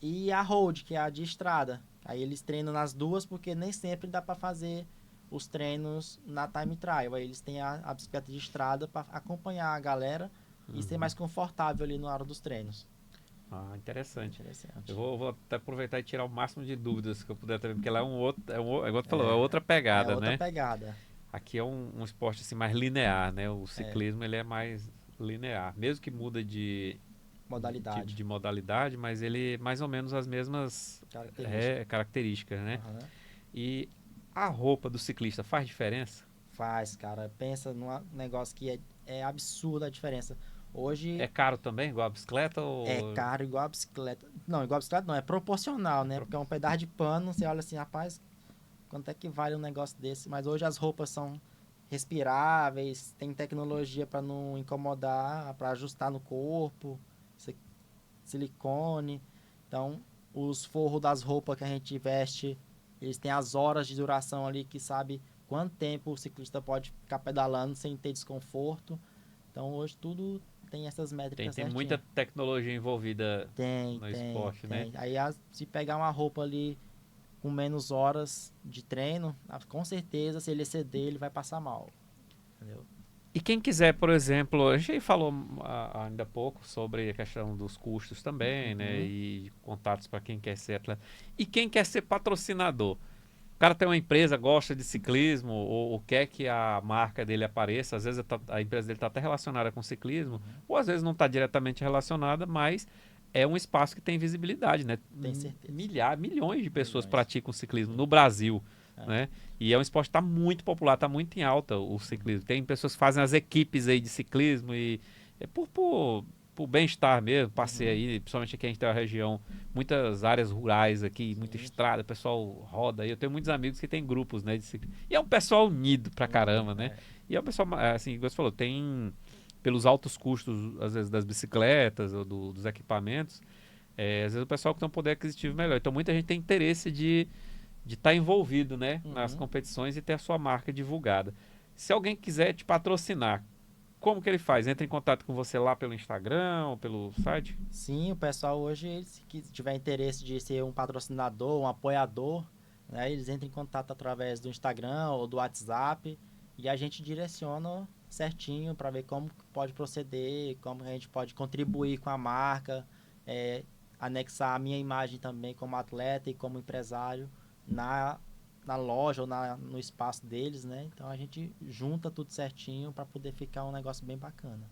e a road, que é a de estrada. Aí eles treinam nas duas porque nem sempre dá para fazer os treinos na time trial. Aí eles têm a bicicleta de estrada para acompanhar a galera e ser mais confortável ali na hora dos treinos. Ah, interessante. Interessante. Eu vou até aproveitar e tirar o máximo de dúvidas que eu puder também, porque lá é igual tu falou, é outra pegada, é outra né? pegada. Aqui é um esporte assim mais linear, né? O ciclismo ele é mais linear, mesmo que muda de modalidade. de modalidade, mas ele mais ou menos as mesmas características, né? Aham. E a roupa do ciclista faz diferença? Faz, cara. Pensa num negócio que é absurda a diferença. Hoje É caro também, igual a bicicleta? Ou... é caro igual a bicicleta. Não, igual a bicicleta não, é proporcional, né? Porque é um pedaço de pano, você olha assim, rapaz, quanto é que vale um negócio desse? Mas hoje as roupas são respiráveis, tem tecnologia para não incomodar, para ajustar no corpo, silicone. Então, os forros das roupas que a gente veste, eles têm as horas de duração ali que sabe quanto tempo o ciclista pode ficar pedalando sem ter desconforto. Então, hoje tudo tem essas métricas tem certinho. muita tecnologia envolvida Tem, no esporte, tem. né? Aí, se pegar uma roupa ali com menos horas de treino, com certeza, se ele exceder, ele vai passar mal. Entendeu? E quem quiser, por exemplo, a gente falou ainda há pouco sobre a questão dos custos também, né? E contatos para quem quer ser atleta. E quem quer ser patrocinador? O cara tem uma empresa, gosta de ciclismo, ou quer que a marca dele apareça. Às vezes a empresa dele está até relacionada com ciclismo, ou às vezes não está diretamente relacionada, mas é um espaço que tem visibilidade, né? Tem certeza. Milhões de pessoas Milhões. praticam ciclismo no Brasil, né? E é um esporte que está muito popular, está muito em alta o ciclismo. Tem pessoas que fazem as equipes aí de ciclismo e é por bem-estar mesmo. Passei aí, principalmente aqui a gente tem uma região, muitas áreas rurais aqui, muita estrada, o pessoal roda aí. Eu tenho muitos amigos que têm grupos, né, de ciclismo. E é um pessoal unido pra caramba, né? E é um pessoal, assim, igual você falou, tem pelos altos custos, às vezes, das bicicletas ou dos equipamentos, às vezes o pessoal que tem um poder aquisitivo melhor. Então muita gente tem interesse de estar envolvido, né, nas competições e ter a sua marca divulgada. Se alguém quiser te patrocinar, como que ele faz? Entra em contato com você lá pelo Instagram ou pelo site? Sim, o pessoal hoje, se tiver interesse de ser um patrocinador, um apoiador, né, eles entram em contato através do Instagram ou do WhatsApp e a gente direciona certinho para ver como pode proceder, como a gente pode contribuir com a marca, anexar a minha imagem também como atleta e como empresário na loja ou no espaço deles, né? Então a gente junta tudo certinho para poder ficar um negócio bem bacana.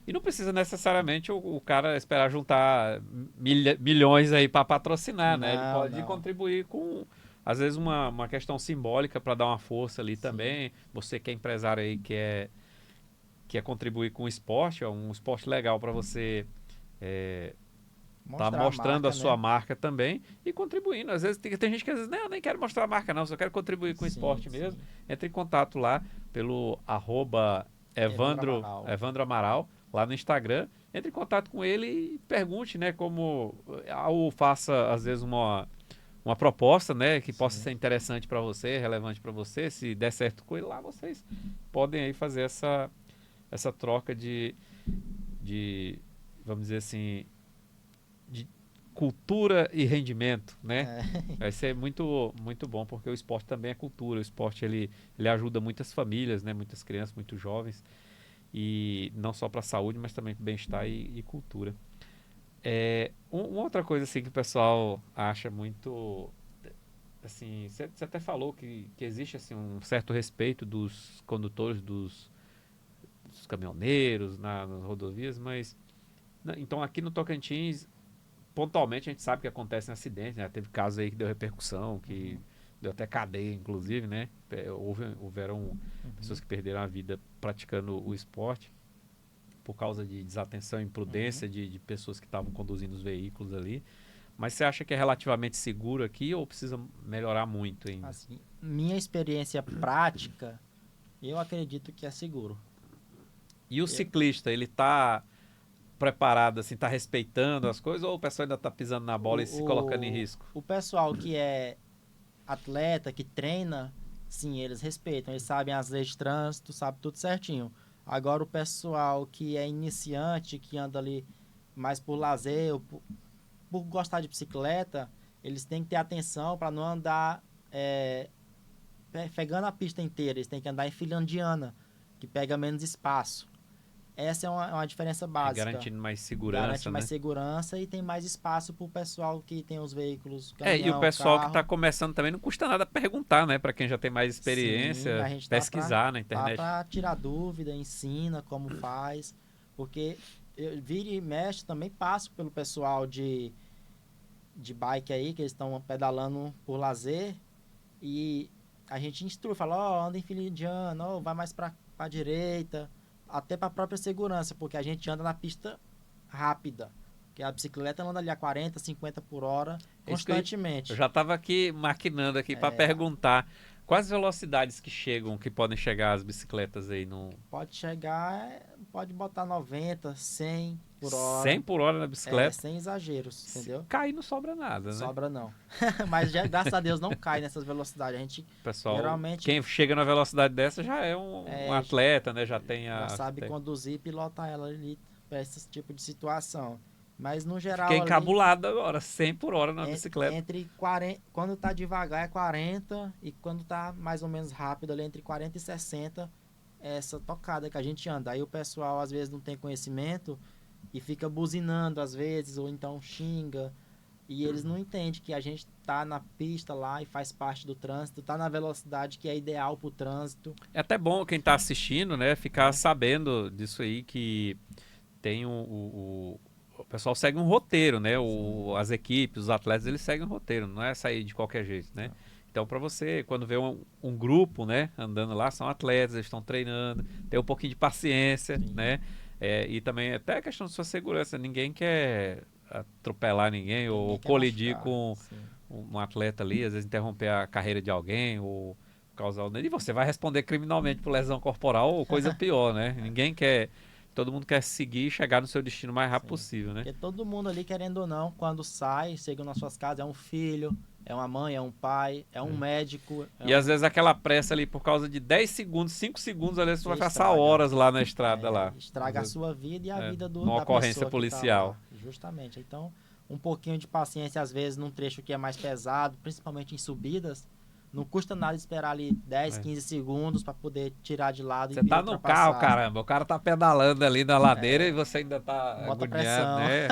E não precisa necessariamente o cara esperar juntar milhões aí para patrocinar, né? Ele pode contribuir com, às vezes, uma questão simbólica para dar uma força ali também. Você que é empresário aí, quer contribuir com o esporte, é um esporte legal para você tá mostrando a sua marca também e contribuindo. Às vezes tem gente que às vezes, não, eu nem quero mostrar a marca não, só quero contribuir com o esporte mesmo. Entre em contato lá pelo @Evandro Amaral, lá no Instagram. Entre em contato com ele e pergunte, né, ou faça às vezes uma proposta, né, que possa ser interessante para você, relevante para você. Se der certo com ele lá, vocês podem aí fazer essa troca de vamos dizer assim, de cultura e rendimento, né? Vai ser muito, muito bom, porque o esporte também é cultura. O esporte, ele ajuda muitas famílias, né? Muitas crianças, muitos jovens. E não só para a saúde, mas também para bem-estar e cultura. Uma outra coisa assim, que o pessoal acha muito... Assim, você até falou que existe assim, um certo respeito dos condutores, dos caminhoneiros nas rodovias, mas... Então, aqui no Tocantins, pontualmente a gente sabe que acontecem acidentes, né? Teve casos aí que deu repercussão, que deu até cadeia, inclusive, né? Houveram pessoas que perderam a vida praticando o esporte por causa de desatenção e imprudência de pessoas que estavam conduzindo os veículos ali. Mas você acha que é relativamente seguro aqui ou precisa melhorar muito ainda? Assim, minha experiência prática, eu acredito que é seguro. E o ciclista, ele está preparado, assim, tá respeitando as coisas, ou o pessoal ainda tá pisando na bola e se colocando em risco? O pessoal que é atleta, que treina, sim, eles respeitam, eles sabem as leis de trânsito, sabem tudo certinho. Agora o pessoal que é iniciante, que anda ali mais por lazer, ou por gostar de bicicleta, eles têm que ter atenção para não andar pegando a pista inteira, eles têm que andar em fila indiana, que pega menos espaço. Essa é uma diferença básica. Garantindo mais segurança, Garante mais segurança e tem mais espaço para o pessoal que tem os veículos, e o pessoal carro. que está começando também não custa nada perguntar, né? Para quem já tem mais experiência, pesquisar na internet. Para tirar dúvida, ensina como faz. Porque eu vira e mexe, também passo pelo pessoal de bike aí, que eles estão pedalando por lazer, e a gente instrui, fala, ó, anda em fila indiana, ó, vai mais pra direita, até pra própria segurança, porque a gente anda na pista rápida, porque a bicicleta anda ali a 40, 50 por hora, Isso que eu constantemente. já estava aqui maquinando aqui para perguntar quais velocidades que chegam, que podem chegar as bicicletas aí no Pode chegar, pode botar 90, 100 por hora. 100 por hora na bicicleta. Sem exageros, entendeu? Cair não sobra nada, né? Sobra não. Mas já, graças a Deus não cai nessas velocidades. A gente Pessoal, geralmente quem chega na velocidade dessa já é um atleta, né? Já tem já a sabe conduzir e pilotar ela ali para esse tipo de situação. Mas no geral Fiquei ali, encabulado agora, 100 por hora na bicicleta. entre 40, quando tá devagar é 40 e quando tá mais ou menos rápido ali entre 40 e 60 é essa tocada que a gente anda. Aí o pessoal às vezes não tem conhecimento e fica buzinando às vezes ou então xinga e eles não entendem que a gente tá na pista lá e faz parte do trânsito, tá na velocidade que é ideal pro trânsito. É até bom quem tá assistindo, né? Ficar sabendo disso aí que tem o pessoal segue um roteiro, né? As equipes, os atletas, eles seguem um roteiro, não é sair de qualquer jeito, né? Então, para você, quando vê um grupo, né, andando lá, são atletas, eles estão treinando, tem um pouquinho de paciência, né? E também até a questão da sua segurança, ninguém quer atropelar ninguém ou quer colidir machucar, com um atleta ali, às vezes interromper a carreira de alguém ou causar o dano. E você vai responder criminalmente por lesão corporal ou coisa pior, né? Ninguém quer. Todo mundo quer seguir e chegar no seu destino o mais rápido possível, né? Porque todo mundo ali, querendo ou não, quando sai, chega nas suas casas, é um filho, é uma mãe, é um pai, é um médico. E às vezes aquela pressa ali, por causa de 10 segundos, 5 segundos, ali você vai passar estraga. horas lá na estrada lá. Estraga a sua vida e a vida Uma da ocorrência pessoa policial. Que tá lá. Justamente. Então, um pouquinho de paciência, às vezes, num trecho que é mais pesado, principalmente em subidas, não custa nada esperar ali 10, 15 segundos para poder tirar de lado Você e tá no ultrapassar. carro, caramba. O cara tá pedalando ali na ladeira e você ainda tá Bota agoniado, né?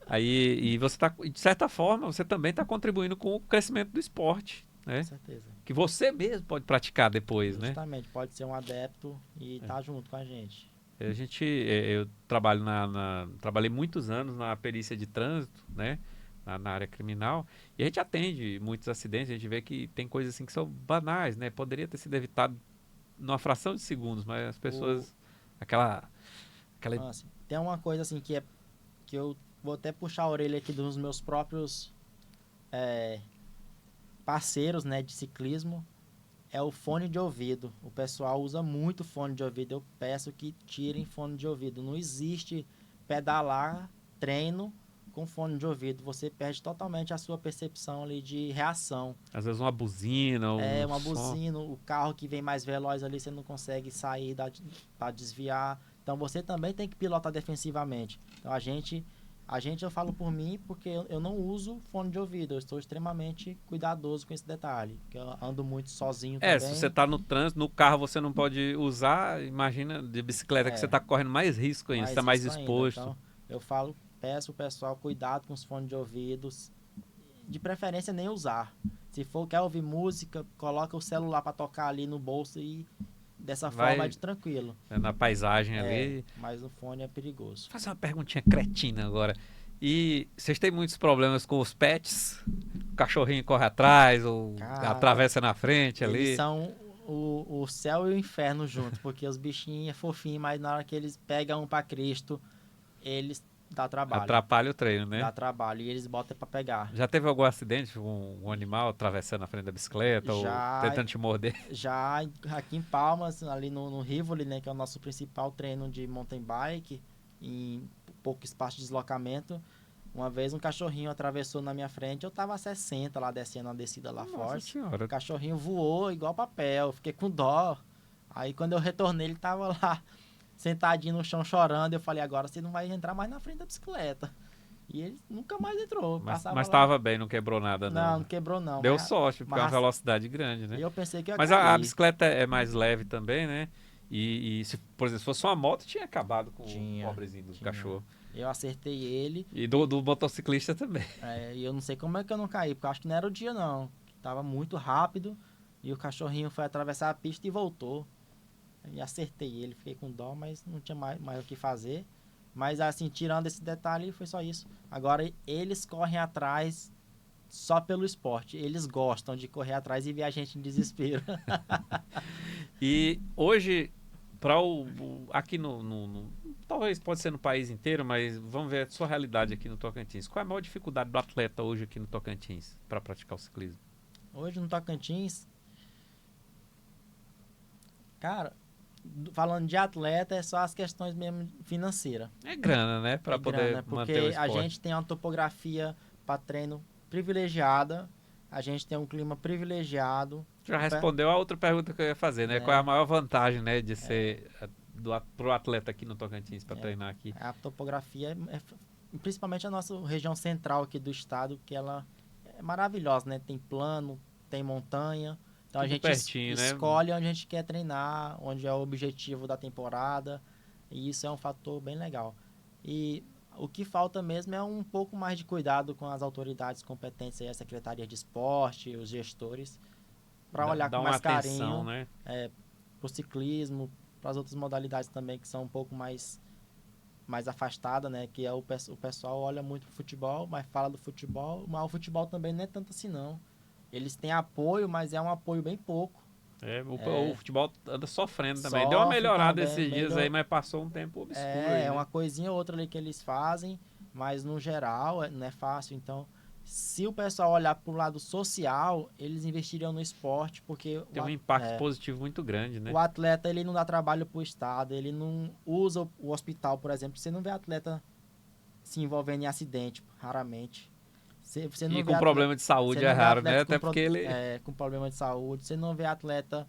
Aí, e você tá, de certa forma, você também tá contribuindo com o crescimento do esporte, né? Com certeza. Que você mesmo pode praticar depois, né? Justamente, pode ser um adepto e tá junto com a gente. Eu trabalho trabalhei muitos anos na perícia de trânsito, né? Na área criminal, e a gente atende muitos acidentes, a gente vê que tem coisas assim que são banais, né? Poderia ter sido evitado numa fração de segundos, mas as pessoas aquela Assim, tem uma coisa assim que eu vou até puxar a orelha aqui dos meus próprios parceiros, né, de ciclismo, é o fone de ouvido. O pessoal usa muito fone de ouvido. Eu peço que tirem fone de ouvido. Não existe pedalar, treino com fone de ouvido. Você perde totalmente a sua percepção ali de reação. Às vezes uma buzina, uma buzina, o carro que vem mais veloz ali, você não consegue sair para desviar. Então você também tem que pilotar defensivamente. Então a gente eu falo por mim porque eu não uso fone de ouvido. Eu estou extremamente cuidadoso com esse detalhe. Porque eu ando muito sozinho também. Se você está no trânsito, no carro você não pode usar, imagina de bicicleta que você está correndo mais risco ainda, você está mais exposto. Então, eu peço o pessoal cuidado com os fones de ouvidos. De preferência nem usar. Se quer ouvir música, coloca o celular para tocar ali no bolso e dessa forma é de tranquilo. Na paisagem ali. Mas o fone é perigoso. Vou fazer uma perguntinha cretina agora. E vocês têm muitos problemas com os pets? O cachorrinho corre atrás ou atravessa na frente ali? Eles são o céu e o inferno juntos, porque os bichinhos é fofinho, mas na hora que eles pegam um para Cristo, eles dá trabalho. Atrapalha o treino, né? Dá trabalho e eles botam para pegar. Já teve algum acidente com um animal atravessando a frente da bicicleta ou tentando te morder? Já aqui em Palmas, ali no Rivoli, né, que é o nosso principal treino de mountain bike, em pouco espaço de deslocamento, uma vez um cachorrinho atravessou na minha frente, eu tava a 60 lá descendo a descida lá forte. Senhora. O cachorrinho voou igual papel, fiquei com dó. Aí quando eu retornei, ele tava lá sentadinho no chão chorando. Eu falei, agora você não vai entrar mais na frente da bicicleta. E ele nunca mais entrou. Mas tava bem, não quebrou nada, não. Não quebrou, não. Deu sorte, porque é uma velocidade grande, né? Eu pensei que ia Mas cair. a bicicleta é mais leve também, né? E se, por exemplo, se fosse uma moto, tinha acabado com o pobrezinho do cachorro. Eu acertei ele. E do motociclista também. E eu não sei como é que eu não caí, porque eu acho que não era o dia, não. Tava muito rápido. E o cachorrinho foi atravessar a pista e voltou. E acertei ele, fiquei com dó, mas não tinha mais o que fazer. Mas assim, tirando esse detalhe, foi só isso. Agora, eles correm atrás só pelo esporte. Eles gostam de correr atrás e ver a gente em desespero. E hoje, para aqui talvez pode ser no país inteiro, mas vamos ver a sua realidade aqui no Tocantins. Qual é a maior dificuldade do atleta hoje aqui no Tocantins para praticar o ciclismo? Hoje no Tocantins, cara, falando de atleta, é só as questões mesmo financeiras. É grana, né? Para É poder grana, porque manter o a esporte. gente tem uma topografia para treino privilegiada, a gente tem um clima privilegiado. Já respondeu a outra pergunta que eu ia fazer, né? É. Qual é a maior vantagem, né, de ser pro atleta aqui no Tocantins para treinar aqui? A topografia, principalmente a nossa região central aqui do estado, que ela é maravilhosa, né? Tem plano, tem montanha. Então a Tudo gente pertinho, né? escolhe onde a gente quer treinar, onde é o objetivo da temporada. E isso é um fator bem legal. E o que falta mesmo é um pouco mais de cuidado com as autoridades competentes, aí, a Secretaria de Esporte, os gestores, para olhar Dá com uma mais atenção, carinho né? para o ciclismo, para as outras modalidades também que são um pouco mais afastada, né? Que é o pessoal olha muito pro futebol, mas fala do futebol, mas o futebol também não é tanto assim, não. Eles têm apoio, mas é um apoio bem pouco. O futebol anda sofrendo também. Deu uma Sofre melhorada também, esses dias aí, mas passou um tempo obscuro aí, É né? uma coisinha ou outra ali que eles fazem, mas no geral não é fácil. Então, se o pessoal olhar pro lado social, eles investiriam no esporte, porque Tem um impacto positivo muito grande, né? o atleta ele não dá trabalho pro estado, ele não usa o hospital, por exemplo. Você não vê atleta se envolvendo em acidente, raramente. Você não E vê com atleta, problema de saúde você é não vê raro, né? atleta Até porque ele... com problema de saúde, você não vê atleta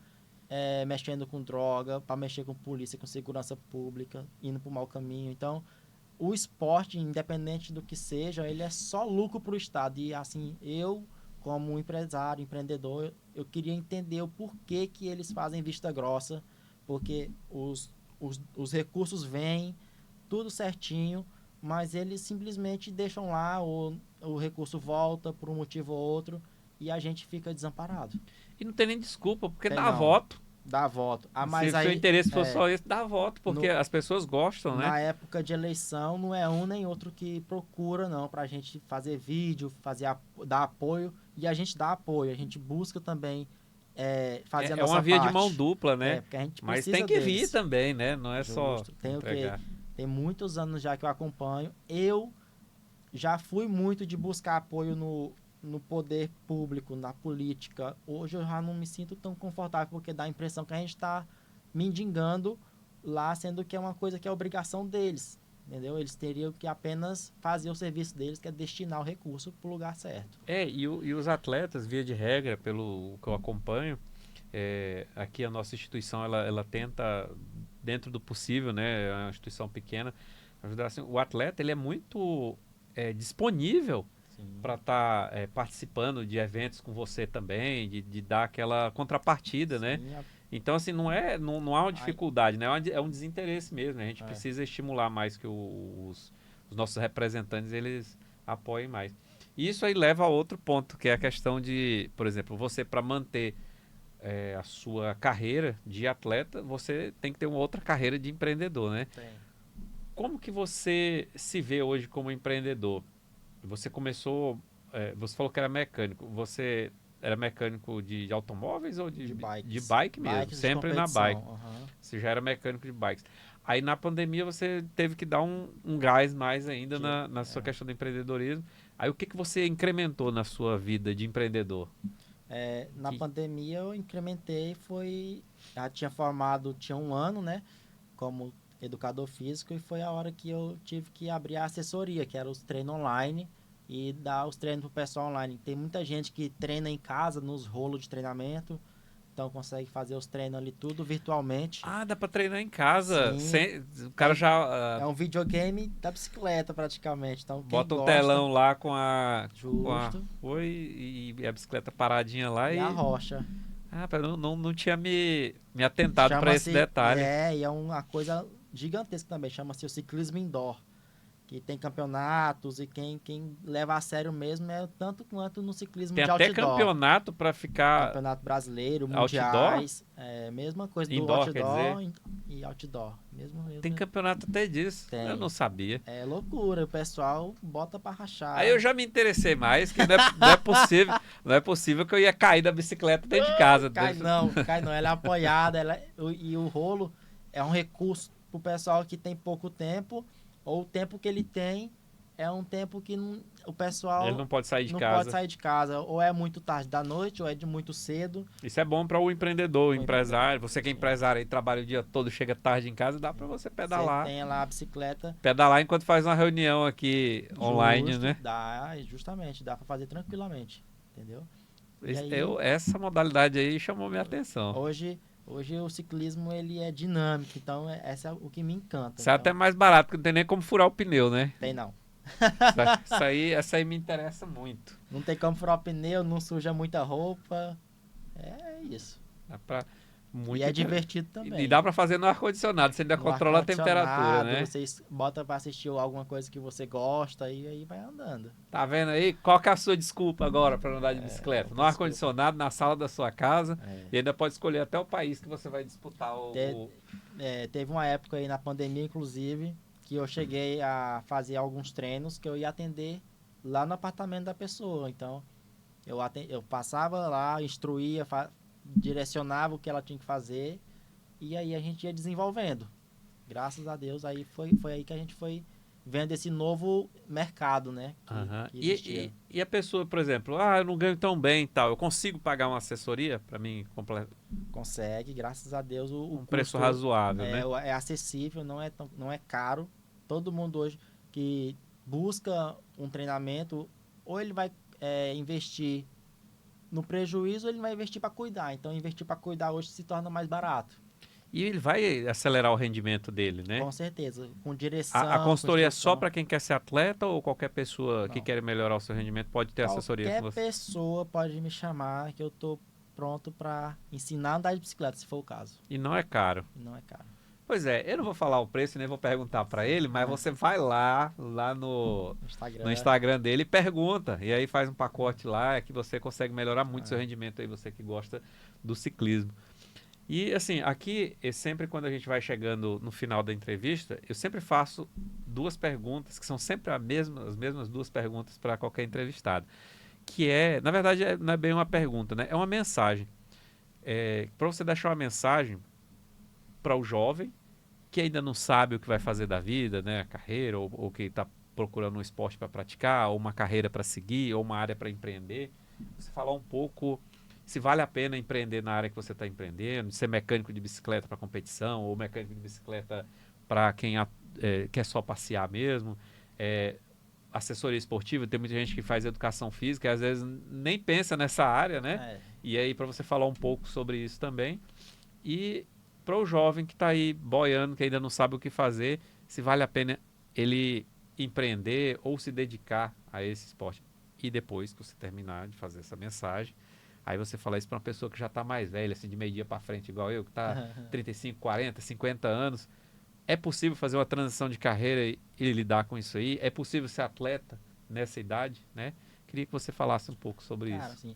mexendo com droga, para mexer com polícia, com segurança pública, indo pro mau caminho. Então, o esporte, independente do que seja, ele é só lucro pro estado. E assim, eu, como empresário, empreendedor, eu queria entender o porquê que eles fazem vista grossa, porque os recursos vêm, tudo certinho, mas eles simplesmente deixam lá, o recurso volta por um motivo ou outro, e a gente fica desamparado. E não tem nem desculpa, porque Tem dá não. voto. Dá voto. Ah, mas Se o seu aí, interesse for só esse, dá voto, porque as pessoas gostam, né? na época de eleição, não é um nem outro que procura, não, pra gente fazer vídeo, dar apoio, e a gente dá apoio, a gente busca também fazer a É nossa uma via de parte. mão dupla, né? Porque a gente Mas precisa tem que vir deles. também, né? Não é só Justo. entregar. Tem muitos anos já que eu acompanho. Eu já fui muito de buscar apoio no poder público, na política. Hoje eu já não me sinto tão confortável, porque dá a impressão que a gente está mendigando lá, sendo que é uma coisa que é obrigação deles. Entendeu? Eles teriam que apenas fazer o serviço deles, que é destinar o recurso para o lugar certo. E os atletas, via de regra, pelo que eu acompanho, aqui a nossa instituição, ela tenta, dentro do possível, né? É uma instituição pequena, ajudar assim. O atleta, ele é muito disponível para estar participando de eventos com você também, de dar aquela contrapartida, né? Então, assim, não há uma dificuldade, né? É um desinteresse mesmo, né? A gente precisa estimular mais que os nossos representantes, eles apoiem mais. E isso aí leva a outro ponto, que é a questão de, por exemplo, você para manter a sua carreira de atleta, você tem que ter uma outra carreira de empreendedor, né? Como que você se vê hoje como empreendedor? Você começou, você falou que era mecânico, você era mecânico de automóveis ou de bikes. De bike mesmo, Bikes sempre na bike. Uhum. Você já era mecânico de bikes. Aí na pandemia você teve que dar um gás mais ainda na sua questão do empreendedorismo. Aí o que você incrementou na sua vida de empreendedor? Na pandemia eu incrementei, já tinha formado, tinha um ano, né, como educador físico, e foi a hora que eu tive que abrir a assessoria, que era os treinos online, e dar os treinos pro pessoal online. Tem muita gente que treina em casa, nos rolos de treinamento, então consegue fazer os treinos ali tudo virtualmente. Ah, dá pra treinar em casa. Sim. O cara já... É um videogame da bicicleta, praticamente. Então, bota um gosta, telão lá com a... Justo. e a bicicleta paradinha lá e a rocha. Ah, eu não tinha me atentado para esse detalhe. E é uma coisa gigantesca também. Chama-se o ciclismo indoor. que tem campeonatos e quem leva a sério mesmo é tanto quanto no ciclismo Tem de até outdoor. campeonato para ficar Campeonato brasileiro, outdoor? mundiais, mesma coisa do Indoor, quer outdoor e outdoor. Tem campeonato até disso. Tem. Eu não sabia. É loucura, o pessoal bota pra rachar. Aí eu já me interessei mais, que não é possível que eu ia cair da bicicleta dentro de casa. Cai não, ela é apoiada, e o rolo é um recurso pro pessoal que tem pouco tempo, ou o tempo que ele tem é um tempo que o pessoal Ele não pode sair de não casa. pode sair de casa, ou é muito tarde da noite, ou é de muito cedo. Isso é bom para o empreendedor, o empresário. Você que é empresário e trabalha o dia todo, chega tarde em casa, dá para você pedalar. Você tem lá a bicicleta. Pedalar enquanto faz uma reunião aqui online, né? Justamente, dá para fazer tranquilamente, entendeu? E aí, Essa modalidade aí chamou minha atenção. Hoje o ciclismo ele é dinâmico, então essa é o que me encanta. Isso é até mais barato, porque não tem nem como furar o pneu, né? Tem não. Essa aí me interessa muito. Não tem como furar o pneu, não suja muita roupa. É isso. Dá pra, muito e é divertido também. E dá pra fazer no ar-condicionado, você ainda No controla a temperatura, né? Você bota pra assistir alguma coisa que você gosta e aí vai andando. Tá vendo aí? Qual que é a sua desculpa agora pra andar de bicicleta? No ar-condicionado, na sala da sua casa. E ainda pode escolher até o país que você vai disputar teve uma época aí na pandemia, inclusive, que eu cheguei a fazer alguns treinos que eu ia atender lá no apartamento da pessoa. Então, eu passava lá, instruía, direcionava o que ela tinha que fazer e aí a gente ia desenvolvendo. Graças a Deus, aí foi aí que a gente foi vendo esse novo mercado, né? Que e a pessoa, por exemplo, eu não ganho tão bem e tal, eu consigo pagar uma assessoria para mim completar? Consegue, graças a Deus. Um preço razoável, né? É acessível, não é caro. Todo mundo hoje que busca um treinamento, ou ele vai investir no prejuízo, ou ele vai investir para cuidar. Então, investir para cuidar hoje se torna mais barato. E ele vai acelerar o rendimento dele, né? Com certeza, com direção. A consultoria é só para quem quer ser atleta ou qualquer pessoa que quer melhorar o seu rendimento pode ter assessoria com você? Qualquer pessoa pode me chamar que eu estou pronto para ensinar a andar de bicicleta, se for o caso. E não é caro? Não é caro. Pois é, eu não vou falar o preço, nem vou perguntar para ele, mas você vai lá no Instagram dele e pergunta. E aí faz um pacote lá que você consegue melhorar muito seu rendimento aí, você que gosta do ciclismo. E assim, aqui, sempre quando a gente vai chegando no final da entrevista, eu sempre faço duas perguntas, que são sempre as mesmas duas perguntas para qualquer entrevistado. Que na verdade, não é bem uma pergunta, né? É uma mensagem. Para você deixar uma mensagem para o jovem que ainda não sabe o que vai fazer da vida, né? A carreira, ou que está procurando um esporte para praticar, ou uma carreira para seguir, ou uma área para empreender. Você falar um pouco se vale a pena empreender na área que você está empreendendo, ser mecânico de bicicleta para competição, ou mecânico de bicicleta para quem quer só passear mesmo. Assessoria esportiva, tem muita gente que faz educação física e às vezes nem pensa nessa área, né? E aí, para você falar um pouco sobre isso também. E para o jovem que está aí boiando, que ainda não sabe o que fazer, se vale a pena ele empreender ou se dedicar a esse esporte. E depois que você terminar de fazer essa mensagem, aí você fala isso para uma pessoa que já está mais velha, assim, de meio dia para frente, igual eu, que está 35, 40, 50 anos. É possível fazer uma transição de carreira e lidar com isso aí? É possível ser atleta nessa idade, né? Queria que você falasse um pouco sobre isso. Assim,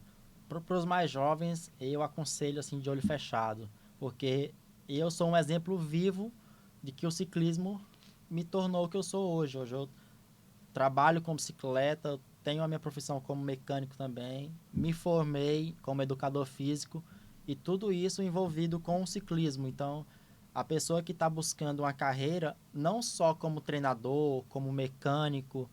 para os mais jovens, eu aconselho assim de olho fechado, porque eu sou um exemplo vivo de que o ciclismo me tornou o que eu sou hoje. Hoje eu trabalho com bicicleta, tenho a minha profissão como mecânico também, me formei como educador físico e tudo isso envolvido com o ciclismo. Então, a pessoa que está buscando uma carreira, não só como treinador, como mecânico,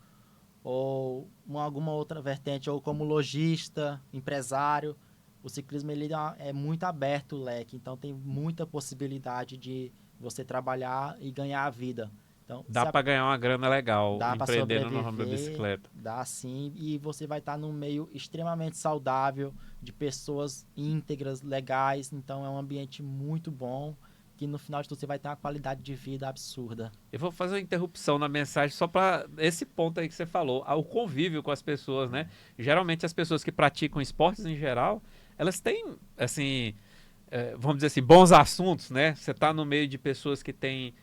ou alguma outra vertente, ou como lojista, empresário, o ciclismo ele é muito aberto o leque, então tem muita possibilidade de você trabalhar e ganhar a vida. Então, dá para ganhar uma grana legal empreendendo no ramo da sobreviver, bicicleta. Dá sim, e você vai estar num meio extremamente saudável, de pessoas íntegras, legais, então é um ambiente muito bom, que no final de tudo você vai ter uma qualidade de vida absurda. Eu vou fazer uma interrupção na mensagem só para esse ponto aí que você falou, o convívio com as pessoas, né? Geralmente as pessoas que praticam esportes em geral, elas têm, assim, vamos dizer assim, bons assuntos, né? Você está no meio de pessoas que têm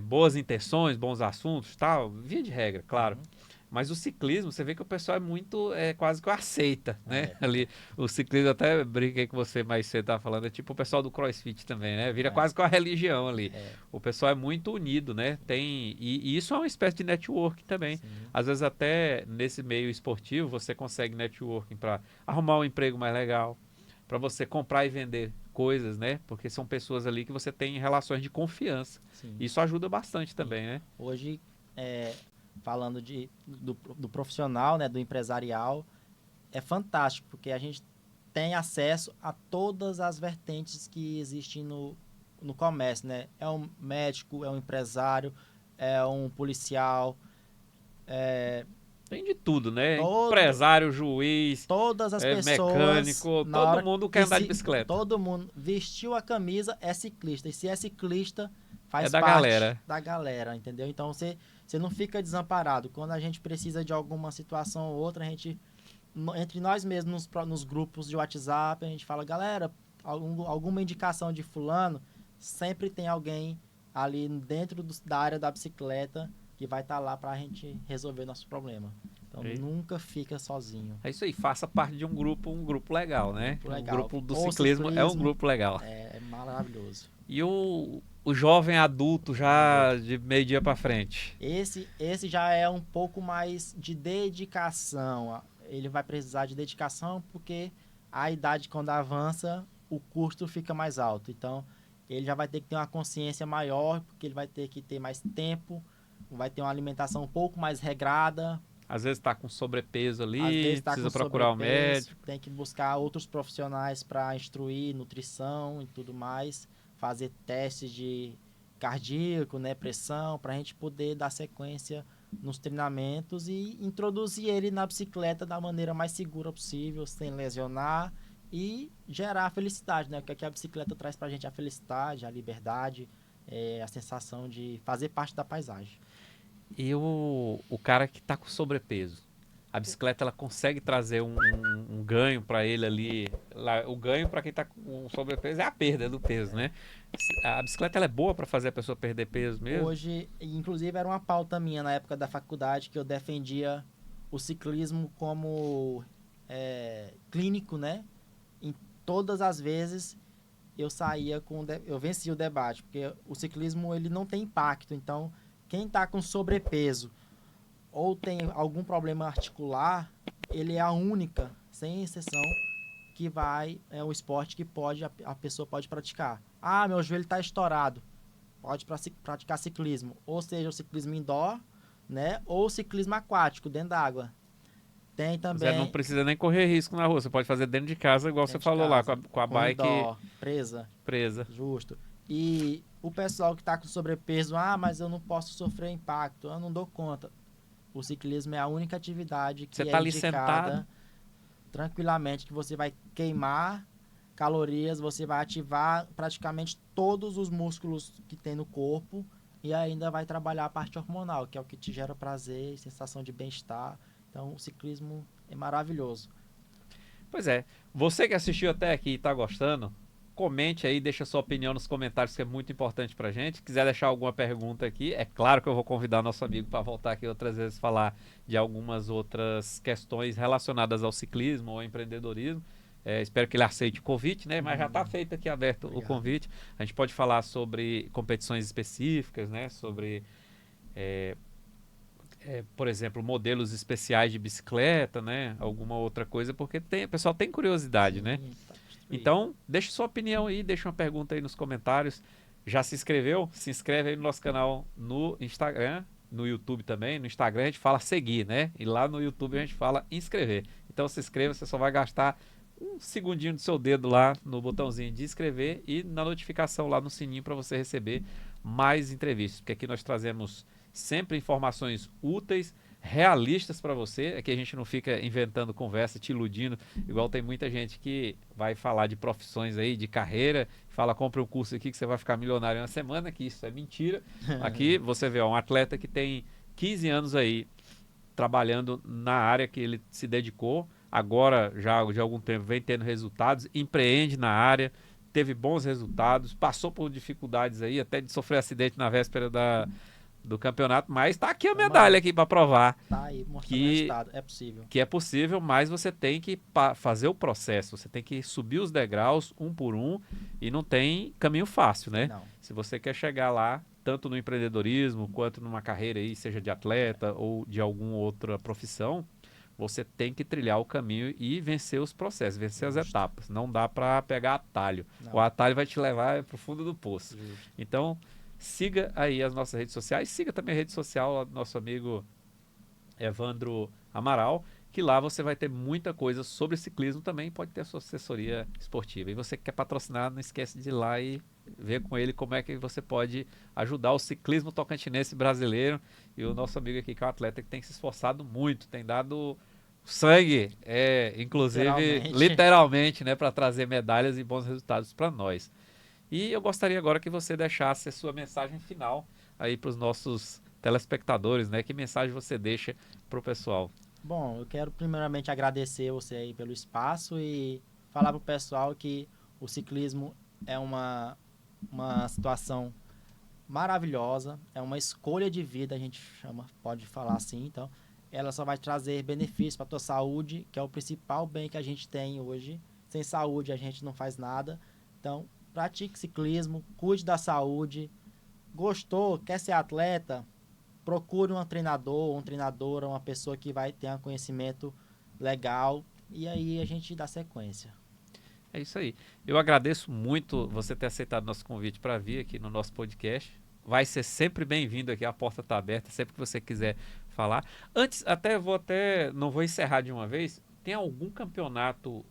boas intenções, bons assuntos, tal, via de regra, claro. Uhum. Mas o ciclismo, você vê que o pessoal é muito, quase que aceita, né? É. Ali, o ciclismo, até brinquei com você mais cedo, tava falando, é tipo o pessoal do CrossFit também, né? Vira É. quase que uma religião ali. É, O pessoal é muito unido, né? E isso é uma espécie de networking também. sim. Às vezes até nesse meio esportivo, você consegue networking para arrumar um emprego mais legal, para você comprar e vender coisas, né? Porque são pessoas ali que você tem relações de confiança. Sim. Isso ajuda bastante também, né? Hoje, falando do profissional, né, do empresarial, é fantástico, porque a gente tem acesso a todas as vertentes que existem no comércio, né? É um médico, é um empresário, é um policial, Tem de tudo, né? todo, Empresário, juiz, todas as pessoas, mecânico, na todo hora mundo que quer andar de bicicleta. todo mundo vestiu a camisa, é ciclista. E se é ciclista, É faz da parte galera. da galera, entendeu? Então você não fica desamparado. Quando a gente precisa de alguma situação ou outra, a gente, entre nós mesmos, nos grupos de WhatsApp, a gente fala, galera, alguma indicação de fulano, sempre tem alguém ali dentro da área da bicicleta que vai estar lá para a gente resolver nosso problema. Então E- nunca fica sozinho. É isso aí, faça parte de um grupo legal, né? Grupo legal. O grupo do O ciclismo é um ciclismo grupo legal. é maravilhoso. E o jovem adulto já de meio dia pra frente. Esse já é um pouco mais de dedicação. Ele vai precisar de dedicação porque a idade, quando avança, o custo fica mais alto. Então, ele já vai ter que ter uma consciência maior, porque ele vai ter que ter mais tempo, vai ter uma alimentação um pouco mais regrada. Às vezes tá com sobrepeso Às ali, vezes está precisa com procurar o sobrepeso, médico. tem que buscar outros profissionais para instruir nutrição e tudo mais, fazer testes de cardíaco, né, pressão, para a gente poder dar sequência nos treinamentos e introduzir ele na bicicleta da maneira mais segura possível, sem lesionar e gerar a felicidade, né? Porque a bicicleta traz para a gente a felicidade, a liberdade, a sensação de fazer parte da paisagem. E o cara que tá com sobrepeso. A bicicleta ela consegue trazer um ganho para ele ali. O ganho para quem tá com sobrepeso é a perda do peso, né? A bicicleta ela é boa para fazer a pessoa perder peso mesmo? Hoje, inclusive, era uma pauta minha na época da faculdade que eu defendia o ciclismo como clínico, né? Em todas as vezes eu saía eu vencia o debate, porque o ciclismo ele não tem impacto. Então, quem está com sobrepeso ou tem algum problema articular, ele é a única, sem exceção, que é o esporte que a pessoa pode praticar. Ah, meu joelho está estourado. Pode praticar ciclismo, ou seja, o ciclismo indoor, né, ou o ciclismo aquático dentro da água. Tem Você também não precisa nem correr risco na rua, você pode fazer dentro de casa, igual você dentro de falou lá, casa, com a bike indoor, presa, presa. justo. E o pessoal que está com sobrepeso, mas eu não posso sofrer impacto, eu não dou conta. O ciclismo é a única atividade que Você é tá ali indicada sentado. tranquilamente, que você vai queimar calorias, você vai ativar praticamente todos os músculos que tem no corpo e ainda vai trabalhar a parte hormonal, que é o que te gera prazer e sensação de bem-estar. Então, o ciclismo é maravilhoso. Pois é, você que assistiu até aqui e tá gostando, comente aí, deixa sua opinião nos comentários, que é muito importante pra gente. Quiser deixar alguma pergunta aqui, é claro que eu vou convidar nosso amigo para voltar aqui outras vezes falar de algumas outras questões relacionadas ao ciclismo ou ao empreendedorismo. Espero que ele aceite o convite, né? Mas já está feito aqui aberto o convite. A gente pode falar sobre competições específicas, né? Sobre, por exemplo, modelos especiais de bicicleta, né? Alguma outra coisa, porque o pessoal tem curiosidade, né? Tá destruído. Então, deixe sua opinião aí, deixa uma pergunta aí nos comentários. Já se inscreveu? Se inscreve aí no nosso canal no Instagram, no YouTube também. No Instagram a gente fala seguir, né? E lá no YouTube a gente fala inscrever. Então se inscreva, você só vai gastar um segundinho do seu dedo lá no botãozinho de inscrever e na notificação lá no sininho para você receber mais entrevistas. Porque aqui nós trazemos sempre informações úteis, realistas para você. Aqui a gente não fica inventando conversa, te iludindo, igual tem muita gente que vai falar de profissões aí, de carreira, fala, compra um curso aqui que você vai ficar milionário em uma semana, que isso é mentira. Aqui você vê um atleta que tem 15 anos aí trabalhando na área que ele se dedicou, agora já de algum tempo vem tendo resultados, empreende na área, teve bons resultados, passou por dificuldades aí, até de sofrer acidente na véspera do campeonato, mas tá aqui a medalha aqui para provar Tá aí mostrando que- o resultado. É possível. que é possível, mas você tem que fazer o processo, você tem que subir os degraus um por um e não tem caminho fácil, né? Não. Se você quer chegar lá, tanto no empreendedorismo quanto numa carreira aí, seja de atleta ou de alguma outra profissão, você tem que trilhar o caminho e vencer os processos, vencer as Justo. etapas. Não dá para pegar atalho. Não. O atalho vai te levar para o fundo do poço. Justo. Então, siga aí as nossas redes sociais, siga também a rede social do nosso amigo Evandro Amaral, que lá você vai ter muita coisa sobre ciclismo também, pode ter a sua assessoria esportiva. E você que quer patrocinar, não esquece de ir lá e ver com ele como é que você pode ajudar o ciclismo tocantinense brasileiro e o nosso amigo aqui que é um atleta que tem se esforçado muito, tem dado sangue, inclusive literalmente, né, para trazer medalhas e bons resultados para nós. E eu gostaria agora que você deixasse a sua mensagem final aí para os nossos telespectadores, né? Que mensagem você deixa para o pessoal? Bom, eu quero primeiramente agradecer você aí pelo espaço e falar pro pessoal que o ciclismo é uma situação maravilhosa, é uma escolha de vida, a gente chama, pode falar assim, então ela só vai trazer benefícios para a tua saúde, que é o principal bem que a gente tem hoje. Sem saúde a gente não faz nada. Então, pratique ciclismo, cuide da saúde. Gostou, quer ser atleta? Procure um treinador, uma treinadora, uma pessoa que vai ter um conhecimento legal e aí a gente dá sequência. É isso aí. Eu agradeço muito você ter aceitado nosso convite para vir aqui no nosso podcast. Vai ser sempre bem-vindo aqui, a porta está aberta, sempre que você quiser falar. Antes, não vou encerrar de uma vez, tem algum campeonato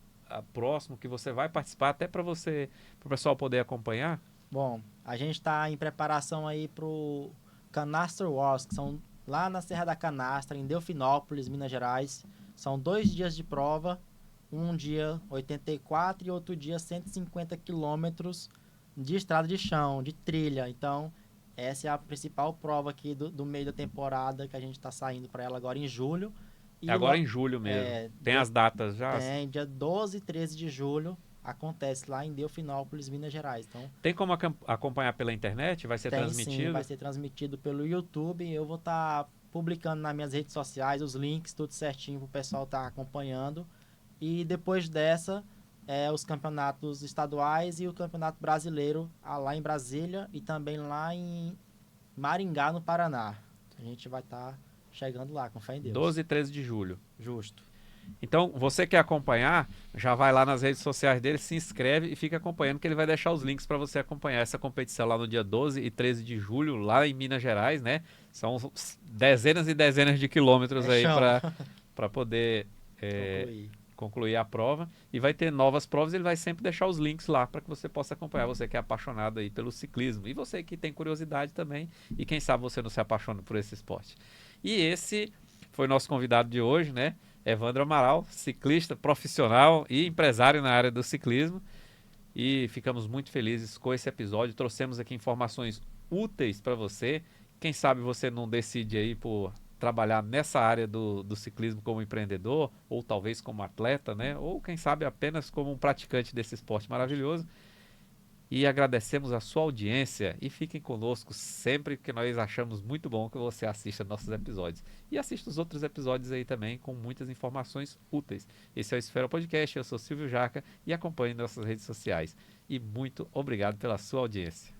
próximo que você vai participar, até para o pessoal poder acompanhar? Bom, a gente está em preparação aí pro Canastra Wars, que são lá na Serra da Canastra, em Delfinópolis, Minas Gerais. São 2 dias de prova, um dia 84 e outro dia 150 quilômetros de estrada de chão, de trilha. Então, essa é a principal prova aqui do meio da temporada, que a gente está saindo para ela agora em julho. E Agora em julho mesmo. Tem as datas já? Tem, dia 12 e 13 de julho. Acontece lá em Delfinópolis, Minas Gerais. Então, tem como acompanhar pela internet? Vai ser transmitido? Sim, vai ser transmitido pelo YouTube. Eu vou estar publicando nas minhas redes sociais os links, tudo certinho para o pessoal estar acompanhando. E depois dessa, os campeonatos estaduais e o campeonato brasileiro lá em Brasília e também lá em Maringá, no Paraná. A gente vai estar chegando lá, com fé em Deus. 12 e 13 de julho. Justo. Então, você quer acompanhar, já vai lá nas redes sociais dele, se inscreve e fica acompanhando, que ele vai deixar os links para você acompanhar essa competição lá no dia 12 e 13 de julho, lá em Minas Gerais, né? São dezenas e dezenas de quilômetros aí para poder concluir a prova. E vai ter novas provas, ele vai sempre deixar os links lá para que você possa acompanhar, você que é apaixonado aí pelo ciclismo. E você que tem curiosidade também, e quem sabe você não se apaixona por esse esporte. E esse foi o nosso convidado de hoje, né? Evandro Amaral, ciclista profissional e empresário na área do ciclismo. E ficamos muito felizes com esse episódio. Trouxemos aqui informações úteis para você. Quem sabe você não decide aí por trabalhar nessa área do ciclismo como empreendedor, ou talvez como atleta, né? Ou quem sabe apenas como um praticante desse esporte maravilhoso. E agradecemos a sua audiência e fiquem conosco sempre que nós achamos muito bom que você assista nossos episódios. E assista os outros episódios aí também com muitas informações úteis. Esse é o Esfera Podcast, eu sou Silvio Jaca e acompanhe nossas redes sociais. E muito obrigado pela sua audiência.